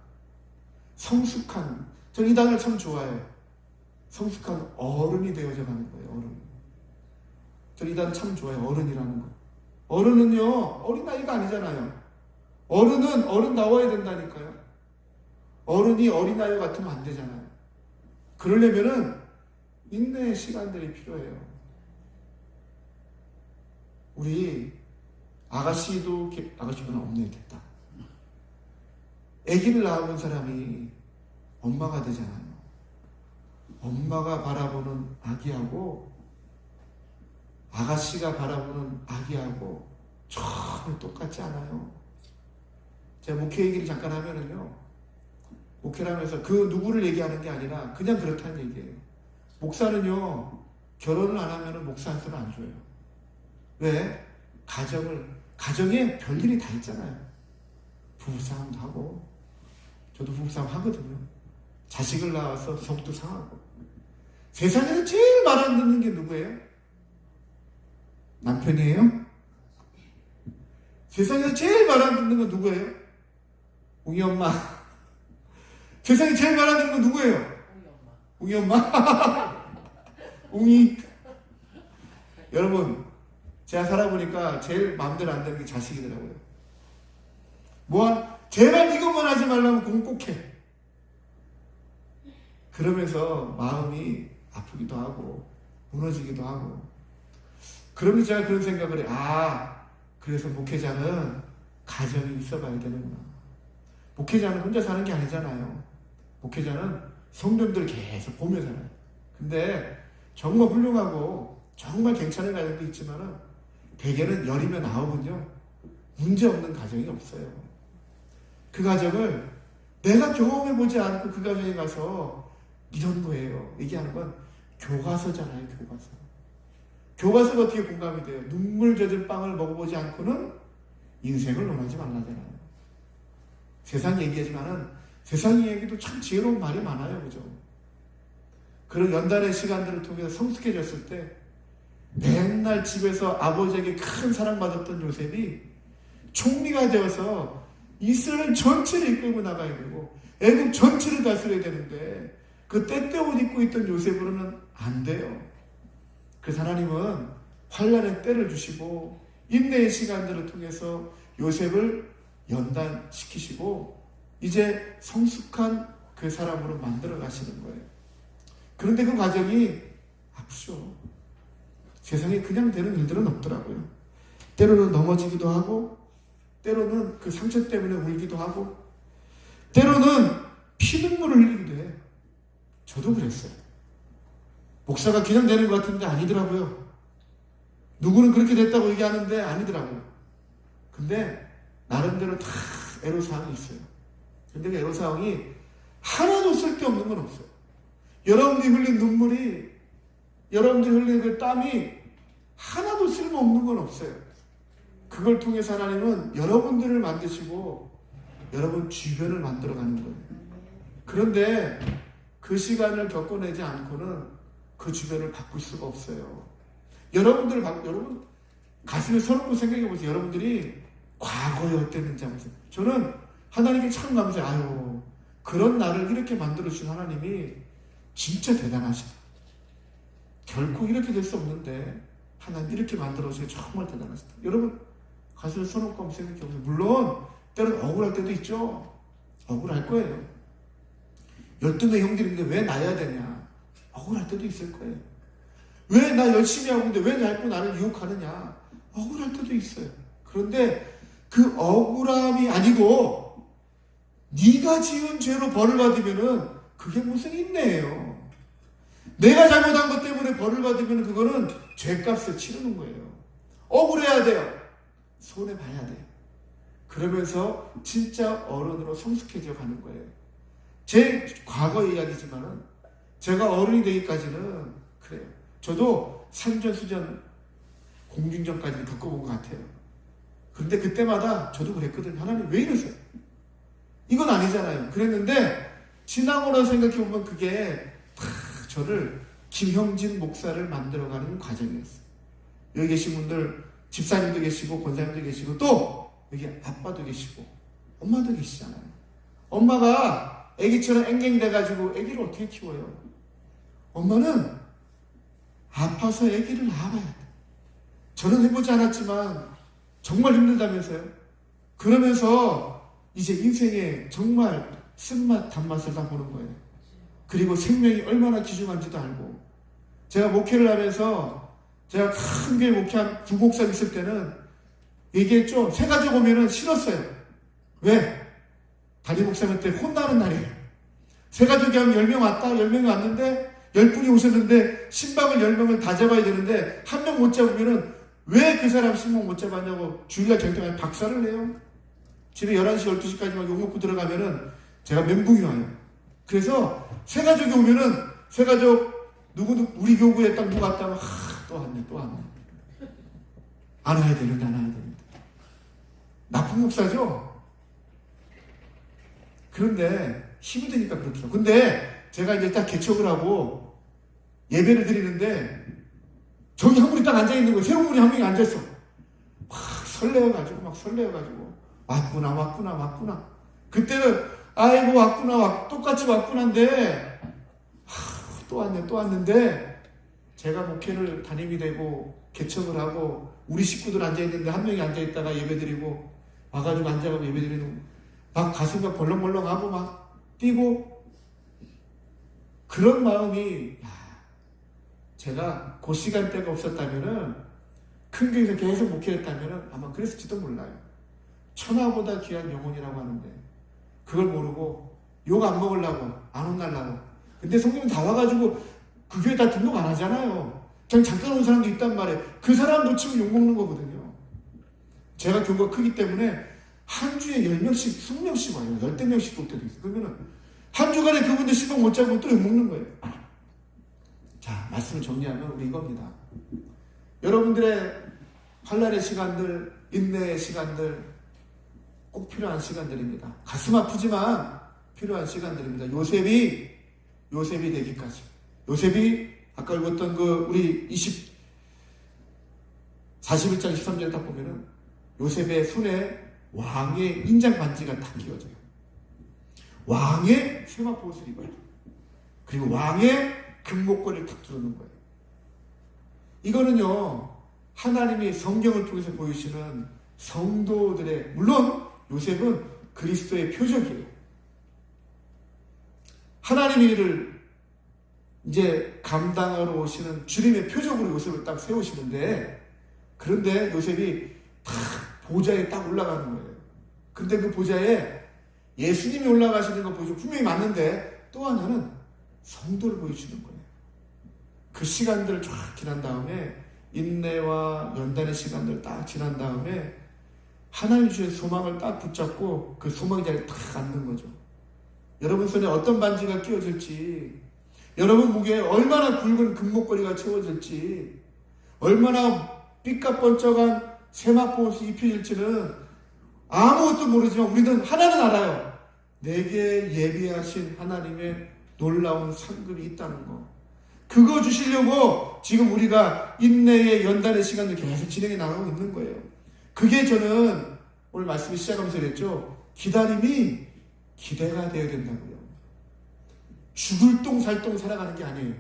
저는 이 단어를 참 좋아해요. 성숙한 어른이 되어져 가는 거예요. 어른. 저는 이 단어 참 좋아해요. 어른이라는 거. 어른은요, 어린아이가 아니잖아요. 어른은 어른 나와야 된다니까요. 어른이 어린아이 같으면 안 되잖아요. 그러려면은 인내의 시간들이 필요해요. 우리 아가씨는 없네, 됐다. 아기를 낳은 사람이 엄마가 되잖아요. 엄마가 바라보는 아기하고 아가씨가 바라보는 아기하고 전혀 똑같지 않아요. 제가 목회 얘기를 잠깐 하면은요, 목회를 하면서 그 누구를 얘기하는 게 아니라 그냥 그렇다는 얘기예요. 목사는요, 결혼을 안 하면은 목사 한 수를 안 줘요. 왜? 가정에 별일이 다 있잖아요. 부부싸움도 하고, 저도 부부싸움 하거든요. 자식을 낳아서 속도 상하고. 세상에서 제일 말 안 듣는 게 누구예요? 남편이에요? 세상에서 제일 말 안 듣는 건 누구예요? 웅이 엄마. 세상에 제일 말 안 듣는 건 누구예요? 웅이 엄마. 웅이. 여러분, 제가 살아보니까 제일 마음대로 안 되는 게 자식이더라고요. 제발 이것만 하지 말라면 공 꼭 해. 그러면서 마음이 아프기도 하고 무너지기도 하고. 그러면서 제가 그런 생각을 해요. 그래서 목회자는 가정이 있어봐야 되는구나. 목회자는 혼자 사는 게 아니잖아요. 목회자는 성도들 계속 보며 살아요. 근데 정말 훌륭하고 정말 괜찮은 가정도 있지만은 대개는 10이면 9은요 문제 없는 가정이 없어요. 그 가정을 내가 경험해보지 않고 그 가정에 가서 이런 거예요. 얘기하는 건 교과서잖아요. 교과서가 어떻게 공감이 돼요? 눈물 젖은 빵을 먹어보지 않고는 인생을 논하지 말라잖아요. 세상 얘기하지만은 세상 얘기도 참 지혜로운 말이 많아요. 그죠? 그런 연단의 시간들을 통해서 성숙해졌을 때 맨날 집에서 아버지에게 큰 사랑받았던 요셉이 총리가 되어서 이스라엘 전체를 이끌고 나가야 되고 애국 전체를 다스려야 되는데 그 때때 옷 입고 있던 요셉으로는 안 돼요. 그래서 하나님은 환난의 때를 주시고 인내의 시간들을 통해서 요셉을 연단시키시고 이제 성숙한 그 사람으로 만들어 가시는 거예요. 그런데 그 과정이 아프죠. 세상에 그냥 되는 일들은 없더라고요. 때로는 넘어지기도 하고, 때로는 그 상처 때문에 울기도 하고, 때로는 피눈물을 흘리기도 해요. 저도 그랬어요. 목사가 그냥 되는 것 같은데 아니더라고요. 누구는 그렇게 됐다고 얘기하는데 아니더라고요. 근데 나름대로 다 애로사항이 있어요. 근데 그 애로사항이 하나도 쓸데없는 건 없어요. 여러분들이 흘린 눈물이, 여러분들이 흘린 그 땀이 하나도 쓸모없는 건 없어요. 그걸 통해서 하나님은 여러분들을 만드시고 여러분 주변을 만들어가는 거예요. 그런데 그 시간을 겪어내지 않고는 그 주변을 바꿀 수가 없어요. 여러분 가슴에 서놓고 생각해 보세요. 여러분들이 과거에 어땠는지 한번. 저는 하나님께 참 감사해요. 그런 나를 이렇게 만들어주신 하나님이 진짜 대단하시다. 결코 이렇게 될 수 없는데 하나님 이렇게 만들어주시니 정말 대단하시다. 여러분 가슴에 서놓고 한번 생각해 보세요. 물론 때로는 억울할 때도 있죠. 억울할 거예요. 12명 형들인데 왜 나야 되냐. 억울할 때도 있을 거예요. 왜 나 열심히 하고 있는데 왜 자꾸 나를 유혹하느냐. 억울할 때도 있어요. 그런데 그 억울함이 아니고 네가 지은 죄로 벌을 받으면은 그게 무슨 인내예요. 내가 잘못한 것 때문에 벌을 받으면 그거는 죄값을 치르는 거예요. 억울해야 돼요. 손해봐야 돼요. 그러면서 진짜 어른으로 성숙해져 가는 거예요. 제 과거 이야기지만은 제가 어른이 되기까지는 그래요. 저도 산전수전 공중전까지 겪어본 것 같아요. 그런데 그때마다 저도 그랬거든요. 하나님 왜 이러세요? 이건 아니잖아요. 그랬는데 지나고 나서 생각해보면 그게 다 저를 김형진 목사를 만들어가는 과정이었어요. 여기 계신 분들 집사님도 계시고 권사님도 계시고 또 여기 아빠도 계시고 엄마도 계시잖아요. 엄마가 아기처럼 앵갱 돼가지고 아기를 어떻게 키워요? 엄마는 아파서 아기를 낳아야 돼. 저는 해보지 않았지만 정말 힘들다면서요. 그러면서 이제 인생의 정말 쓴맛 단맛을 다 보는 거예요. 그리고 생명이 얼마나 귀중한지도 알고, 제가 목회를 하면서 제가 큰 교회 목회한 부곡산 있을 때는 얘기했죠. 새 가족 오면은 싫었어요. 왜? 담임 목사님 때 혼나는 날이에요. 새 가족이 하면 10명 왔다, 10명이 왔는데 10분이 오셨는데 신방을 10명을 다 잡아야 되는데 한 명 못 잡으면은 왜 그 사람 신방 못 잡았냐고 주일날 정통하면 박살을 내요. 집에 11시, 12시까지만 욕먹고 들어가면은 제가 멘붕이 와요. 그래서 새 가족이 오면은 새 가족 누구 우리 교구에 딱 누가 왔다면 또 왔네. 안 와야 되는데. 나쁜 목사죠? 그런데 힘이 드니까 그렇죠. 근데 제가 이제 딱 개척을 하고 예배를 드리는데 저기 한 분이 딱 앉아있는 거예요. 새로운 분이 한 명이 앉아있어. 막 설레어가지고 왔구나. 그때는 아이고 왔구나 똑같이 왔구나인데 또 왔는데 제가 목회를 담임이 되고 개척을 하고 우리 식구들 앉아있는데 한 명이 앉아있다가 예배드리고 와가지고 앉아가고 예배드리는 막 가슴이 벌렁벌렁하고 막 뛰고 그런 마음이 제가 그 시간대가 없었다면은 큰 교회에서 계속 목회했다면은 아마 그랬을지도 몰라요. 천하보다 귀한 영혼이라고 하는데 그걸 모르고 욕 안 먹으려고 안 혼날라고. 근데 성님 다 와가지고 그 교회 다 등록 안 하잖아요. 그냥 잠깐 온 사람도 있단 말이에요. 그 사람 놓치면 욕 먹는 거거든요. 제가 교회가 크기 때문에 한 주에 10명씩 20명씩 와요. 10명씩 올 때도 있어요. 그러면은 한 주간에 그분들 신방 못 잡으면 또 욕 먹는 거예요. 자, 말씀을 정리하면 우리 이겁니다. 여러분들의 환난의 시간들, 인내의 시간들 꼭 필요한 시간들입니다. 가슴 아프지만 필요한 시간들입니다. 요셉이 되기까지. 요셉이 아까 읽었던 그 우리 41장 13절에 딱 보면은 요셉의 손에 왕의 인장 반지가 딱 끼워져요. 왕의 세마포 옷을 입어요. 그리고 왕의 금목걸이를 탁 두르는 거예요. 이거는요, 하나님이 성경을 통해서 보이시는 성도들의, 물론 요셉은 그리스도의 표적이에요. 하나님의 일을 이제 감당하러 오시는 주님의 표적으로 요셉을 딱 세우시는데, 그런데 요셉이 탁 보좌에 딱 올라가는 거예요. 근데 그 보좌에 예수님이 올라가시는 거 보여주고 분명히 맞는데 또 하나는 성도를 보여주는 거예요. 그 시간들을 쫙 지난 다음에 인내와 연단의 시간들 딱 지난 다음에 하나님 주의 소망을 딱 붙잡고 그 소망 자리에 딱 앉는 거죠. 여러분 손에 어떤 반지가 끼워질지, 여러분 목에 얼마나 굵은 금목걸이가 채워질지, 얼마나 삐까번쩍한 세마포 옷이 입혀질지는 아무것도 모르지만 우리는 하나는 알아요. 내게 예비하신 하나님의 놀라운 상급이 있다는 거. 그거 주시려고 지금 우리가 인내의 연단의 시간을 계속 진행해 나가고 있는 거예요. 그게 저는 오늘 말씀을 시작하면서 그랬죠. 기다림이 기대가 되어야 된다고요. 죽을 똥 살 똥 살아가는 게 아니에요.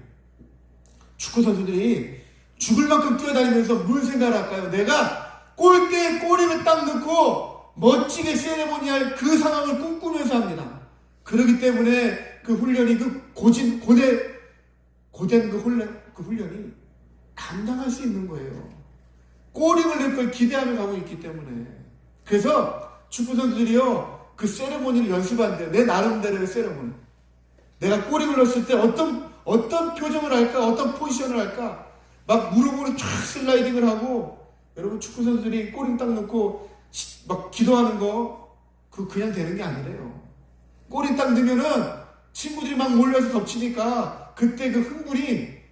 축구 선수들이 죽을 만큼 뛰어다니면서 뭘 생각을 할까요? 내가 골대에 꼬리를 딱 넣고 멋지게 세레모니할 그 상황을 꿈꾸면서 합니다. 그렇기 때문에 그 훈련이 고된 그 훈련이 감당할 수 있는 거예요. 꼬리를 낼 걸 기대하며 가고 있기 때문에. 그래서 축구 선수들이요, 그 세레모니를 연습한대요. 내 나름대로의 세레모니. 내가 꼬리를 넣었을 때 어떤 표정을 할까, 어떤 포지션을 할까, 막 무릎으로 쫙 슬라이딩을 하고, 여러분 축구 선수들이 꼬리 딱 넣고 막 기도하는 거 그냥 되는 게 아니래요. 꼬리 딱 넣으면은 친구들이 막 몰려서 덮치니까 그때 그 흥분이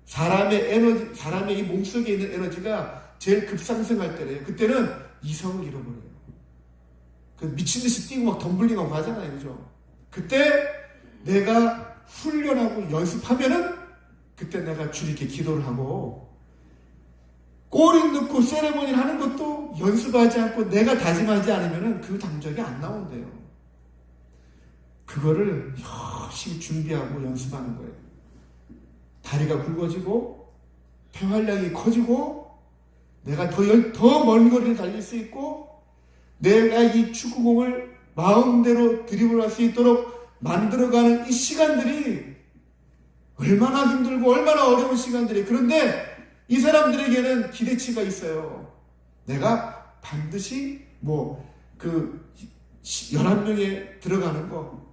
사람의 이 몸속에 있는 에너지가 제일 급상승할 때래요. 그때는 이성을 잃어버려요. 그 미친듯이 뛰고 막 덤블링하고 하잖아요. 그죠? 그때 내가 훈련하고 연습하면은 그때 내가 주님께 기도를 하고 꼬리 넣고 세레모니를 하는 것도 연습하지 않고 내가 다짐하지 않으면은 그 당적이 안 나온대요. 그거를 열심히 준비하고 연습하는 거예요. 다리가 굵어지고 폐활량이 커지고 내가 더 먼 거리를 달릴 수 있고 내가 이 축구공을 마음대로 드리블할 수 있도록 만들어가는 이 시간들이 얼마나 힘들고 얼마나 어려운 시간들이. 그런데 이 사람들에게는 기대치가 있어요. 내가 반드시 11명에 들어가는 거,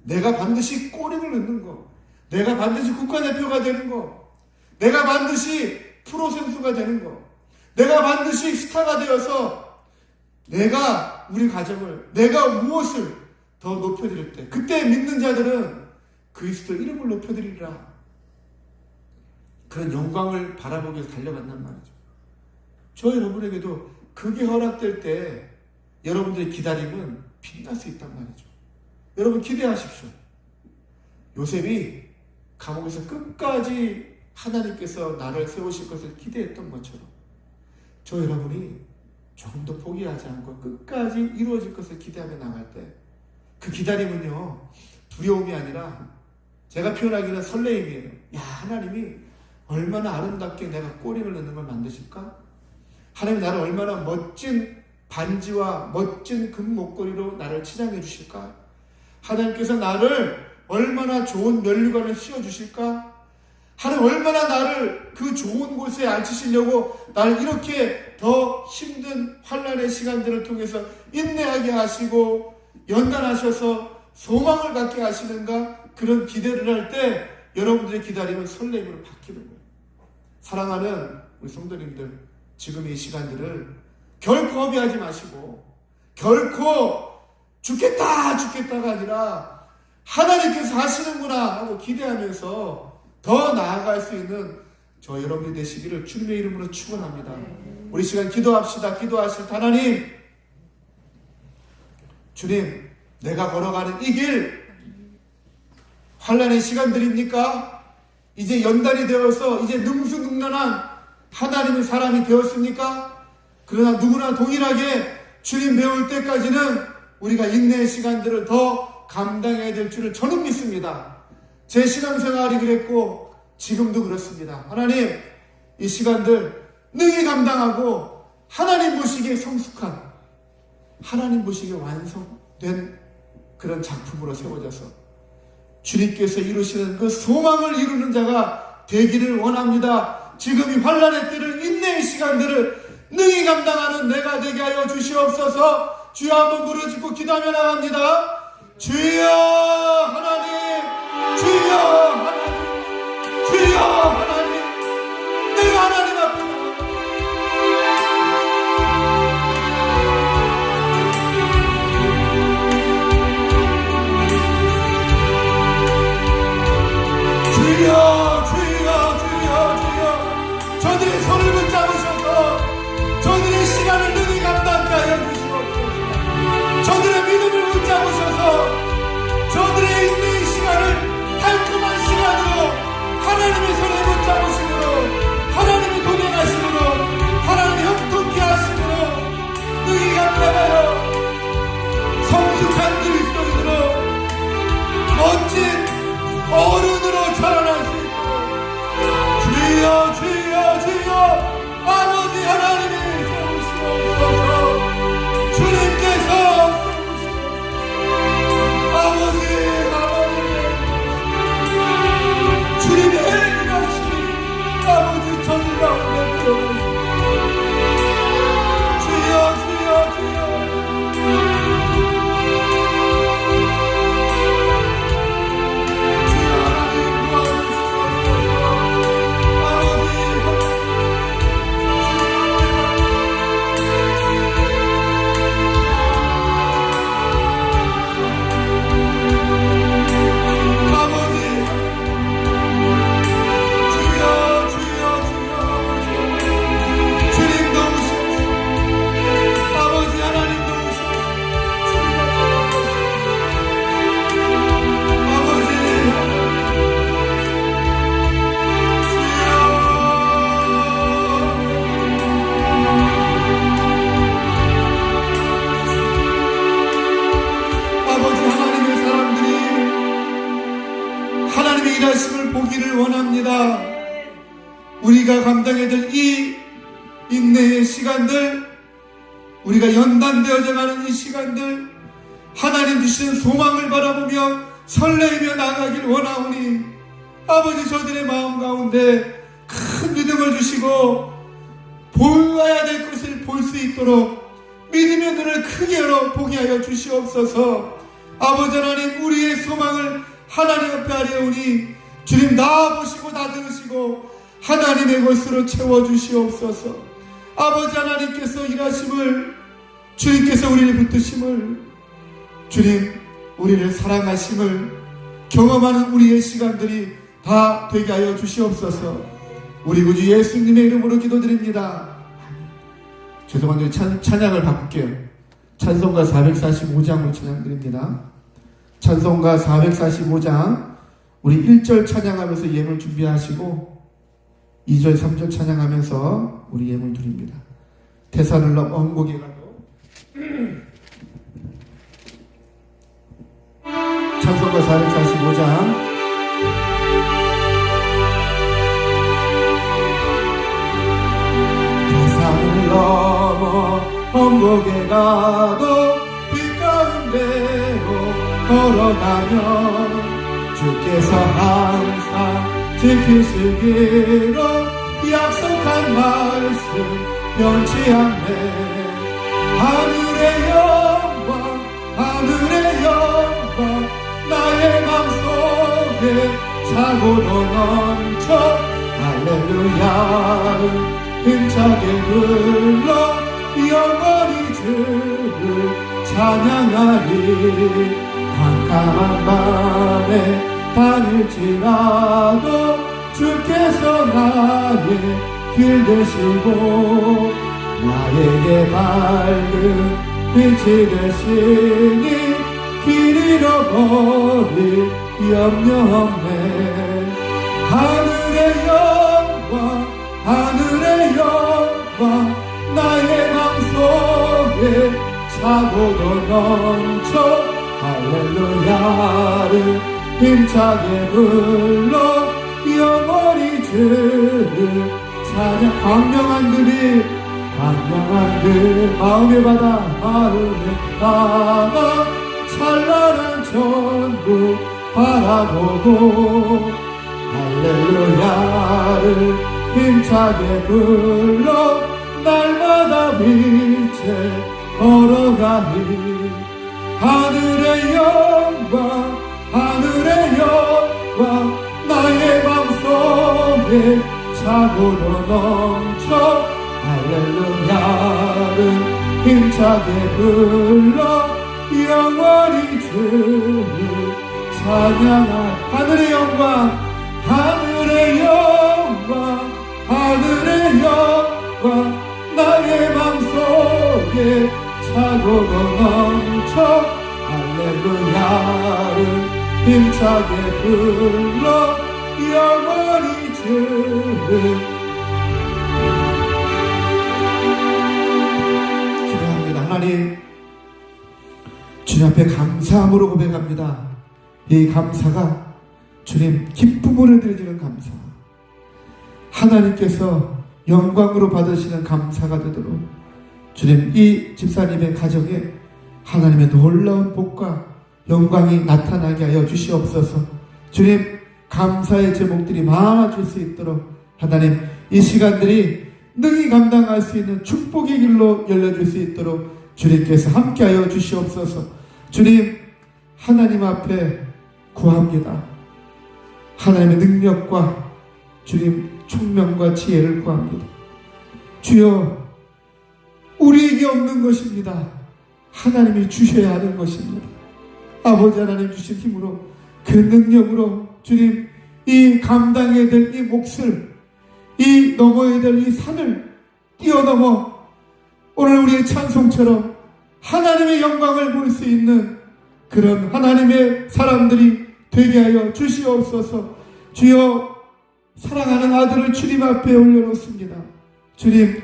내가 반드시 골을 넣는 거, 내가 반드시 국가대표가 되는 거, 내가 반드시 프로 선수가 되는 거, 내가 반드시 스타가 되어서 내가 우리 가정을, 내가 무엇을 더 높여드릴 때, 그때 믿는 자들은 그리스도 이름을 높여드리리라. 그런 영광을 바라보기 위해서 달려간단 말이죠. 저 여러분에게도 그게 허락될 때 여러분들의 기다림은 빛날 수 있단 말이죠. 여러분 기대하십시오. 요셉이 감옥에서 끝까지 하나님께서 나를 세우실 것을 기대했던 것처럼 저 여러분이 조금 더 포기하지 않고 끝까지 이루어질 것을 기대하며 나갈 때 그 기다림은요, 두려움이 아니라 제가 표현하기는 설레임이에요. 야, 하나님이 얼마나 아름답게 내가 꼬리를 넣는 걸 만드실까? 하나님 나를 얼마나 멋진 반지와 멋진 금 목걸이로 나를 치장해 주실까? 하나님께서 나를 얼마나 좋은 면류관을 씌워주실까? 하나님 얼마나 나를 그 좋은 곳에 앉히시려고 나를 이렇게 더 힘든 환난의 시간들을 통해서 인내하게 하시고 연단하셔서 소망을 갖게 하시는가? 그런 기대를 할 때 여러분들의 기다림은 설렘으로 바뀌는 거예요. 사랑하는 우리 성도님들, 지금 이 시간들을 결코 허비하지 마시고 결코 죽겠다가 아니라 하나님께서 하시는구나 하고 기대하면서 더 나아갈 수 있는 저 여러분이 되시기를 주님의 이름으로 축원합니다. 우리 시간 기도합시다. 기도하실 하나님, 주님, 내가 걸어가는 이 길 환난의 시간들입니까? 이제 연단이 되어서 이제 능수능란한 하나님의 사람이 되었습니까? 그러나 누구나 동일하게 주님 배울 때까지는 우리가 인내의 시간들을 더 감당해야 될 줄을 저는 믿습니다. 제 신앙생활이 그랬고 지금도 그렇습니다. 하나님, 이 시간들 능히 감당하고 하나님 보시기에 성숙한, 하나님 보시기에 완성된 그런 작품으로 세워져서 주님께서 이루시는 그 소망을 이루는 자가 되기를 원합니다. 지금 이 환난의 때를, 인내의 시간들을 능히 감당하는 내가 되게 하여 주시옵소서. 주여 한번 부르짖고 기도하며 나갑니다. 주여 하나님, 주여 하나님, 주여 하나님, 내가 하나님 앞에 나갑니다. 주여, 주여, 주여, 주여, 저들의 손을 붙잡으셔서 저들의 시간을 능히 감당케 하여 주시옵소서. 저들의 믿음을 붙잡으셔서 저들의 인내의 시간을 달콤한 시간으로 원합니다. 우리가 감당해야 될 이 인내의 시간들, 우리가 연단되어져 가는 이 시간들, 하나님 주시는 소망을 바라보며 설레이며 나가길 원하오니 아버지, 저들의 마음 가운데 큰 믿음을 주시고 보아야 될 것을 볼 수 있도록 믿음의 눈을 크게 열어 보게 하여 주시옵소서. 아버지 하나님, 우리의 소망을 하나님 앞에 하려오니 주님 나아보시고 나들으시고 하나님의 것으로 채워주시옵소서. 아버지 하나님께서 일하심을, 주님께서 우리를 붙드심을, 주님 우리를 사랑하심을 경험하는 우리의 시간들이 다 되게 하여 주시옵소서. 우리 구주 예수님의 이름으로 기도드립니다. 죄송한데 찬양을 바꿀게요. 찬송가 445장으로 찬양드립니다. 찬송가 445장 우리 1절 찬양하면서 예물 준비하시고 2절 3절 찬양하면서 우리 예물 드립니다. 테살로니가 원곡에 가도 찬송가 445장 세상을 넘어 원곡에 가도 빛 가운데로 걸어가면 주께서 항상 지키시기로 약속한 말씀 변치 않네. 하늘의 영광, 하늘의 영광, 나의 맘속에 차고도 넘쳐 할렐루야를 힘차게 불러 영원히 주를 찬양하리. 캄캄한 밤에 다닐지라도 주께서 나의 길 되시고 나에게 밝은 빛이 되시니 길 잃어버릴 염려 없네. 하늘의 영광, 하늘의 영광, 나의 맘속에 차고도 넘쳐 할렐루야를 힘차게 불러 영원히 주를 찬양. 광명한 그빛, 광명한 그 마음의 바다, 마음의 바다, 찬란한 천국 바라보고 할렐루야를 힘차게 불러 날마다 빛에 걸어가니. 하늘의 영광, 하늘의 영광, 나의 맘속에 차고도 넘쳐 할렐루야를 힘차게 불러 영원히 주를 찬양하. 하늘의 영광, 하늘의 영광, 하늘의 영광, 나의 맘속에 차고도 넘쳐 할렐루야를 힘차게 불러 영원히 주를. 기도합니다. 하나님, 주님 앞에 감사함으로 고백합니다. 이 감사가 주님 기쁨으로 드려지는 감사, 하나님께서 영광으로 받으시는 감사가 되도록 주님 이 집사님의 가정에 하나님의 놀라운 복과 영광이 나타나게 하여 주시옵소서. 주님, 감사의 제목들이 많아질 수 있도록 하나님 이 시간들이 능히 감당할 수 있는 축복의 길로 열려줄 수 있도록 주님께서 함께하여 주시옵소서. 주님, 하나님 앞에 구합니다. 하나님의 능력과 주님 총명과 지혜를 구합니다. 주여, 우리에게 없는 것입니다. 하나님이 주셔야 하는 것입니다. 아버지 하나님 주신 힘으로, 그 능력으로 주님 이 감당해야 될 이 몫을, 이 넘어야 될 이 산을 뛰어넘어 오늘 우리의 찬송처럼 하나님의 영광을 볼 수 있는 그런 하나님의 사람들이 되게 하여 주시옵소서. 주여, 사랑하는 아들을 주님 앞에 올려놓습니다. 주님,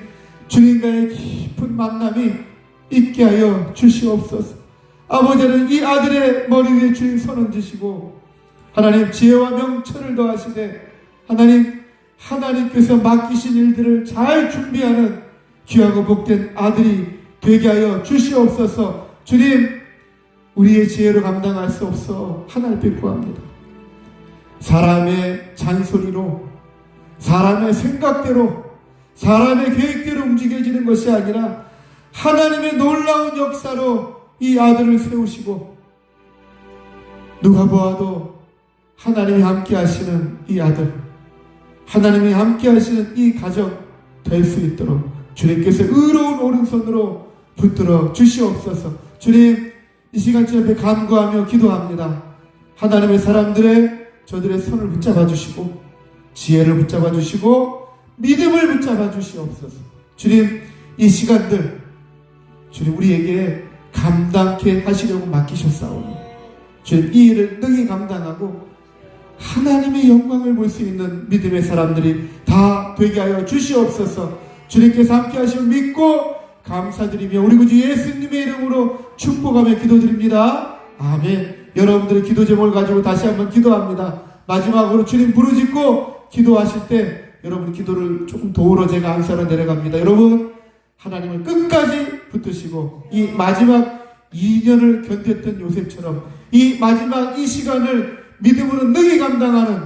주님과의 깊은 만남이 있게 하여 주시옵소서. 아버지는 이 아들의 머리 위에 주님 손 얹으시고 하나님 지혜와 명철을 더하시되 하나님께서 맡기신 일들을 잘 준비하는 귀하고 복된 아들이 되게 하여 주시옵소서. 주님, 우리의 지혜로 감당할 수 없어 하나님께 구합니다. 사람의 잔소리로, 사람의 생각대로, 사람의 계획대로 움직여지는 것이 아니라 하나님의 놀라운 역사로 이 아들을 세우시고, 누가 보아도 하나님이 함께 하시는 이 아들, 하나님이 함께 하시는 이 가정 될 수 있도록 주님께서 의로운 오른손으로 붙들어 주시옵소서. 주님, 이 시간쯤 앞에 간구하며 기도합니다. 하나님의 사람들의 저들의 손을 붙잡아 주시고, 지혜를 붙잡아 주시고, 믿음을 붙잡아 주시옵소서. 주님, 이 시간들 주님 우리에게 감당케 하시려고 맡기셨사오니 주님, 이 일을 능히 감당하고 하나님의 영광을 볼 수 있는 믿음의 사람들이 다 되게 하여 주시옵소서. 주님께서 함께 하심을 믿고 감사드리며 우리 구주 예수님의 이름으로 축복하며 기도드립니다. 아멘. 여러분들의 기도 제목을 가지고 다시 한번 기도합니다. 마지막으로 주님 부르짖고 기도하실 때 여러분 기도를 조금 도우러 제가 안사로 내려갑니다. 여러분, 하나님을 끝까지 붙드시고 이 마지막 2년을 견뎠던 요셉처럼 이 마지막 이 시간을 믿음으로 능히 감당하는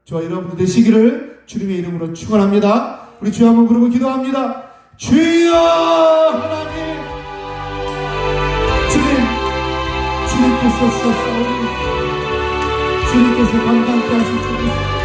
저와 여러분들 되시기를 주님의 이름으로 축원합니다. 우리 주여 한번 부르고 기도합니다. 주여 하나님, 주님께서 주셨사오니 주님께서 감당케 하실 줄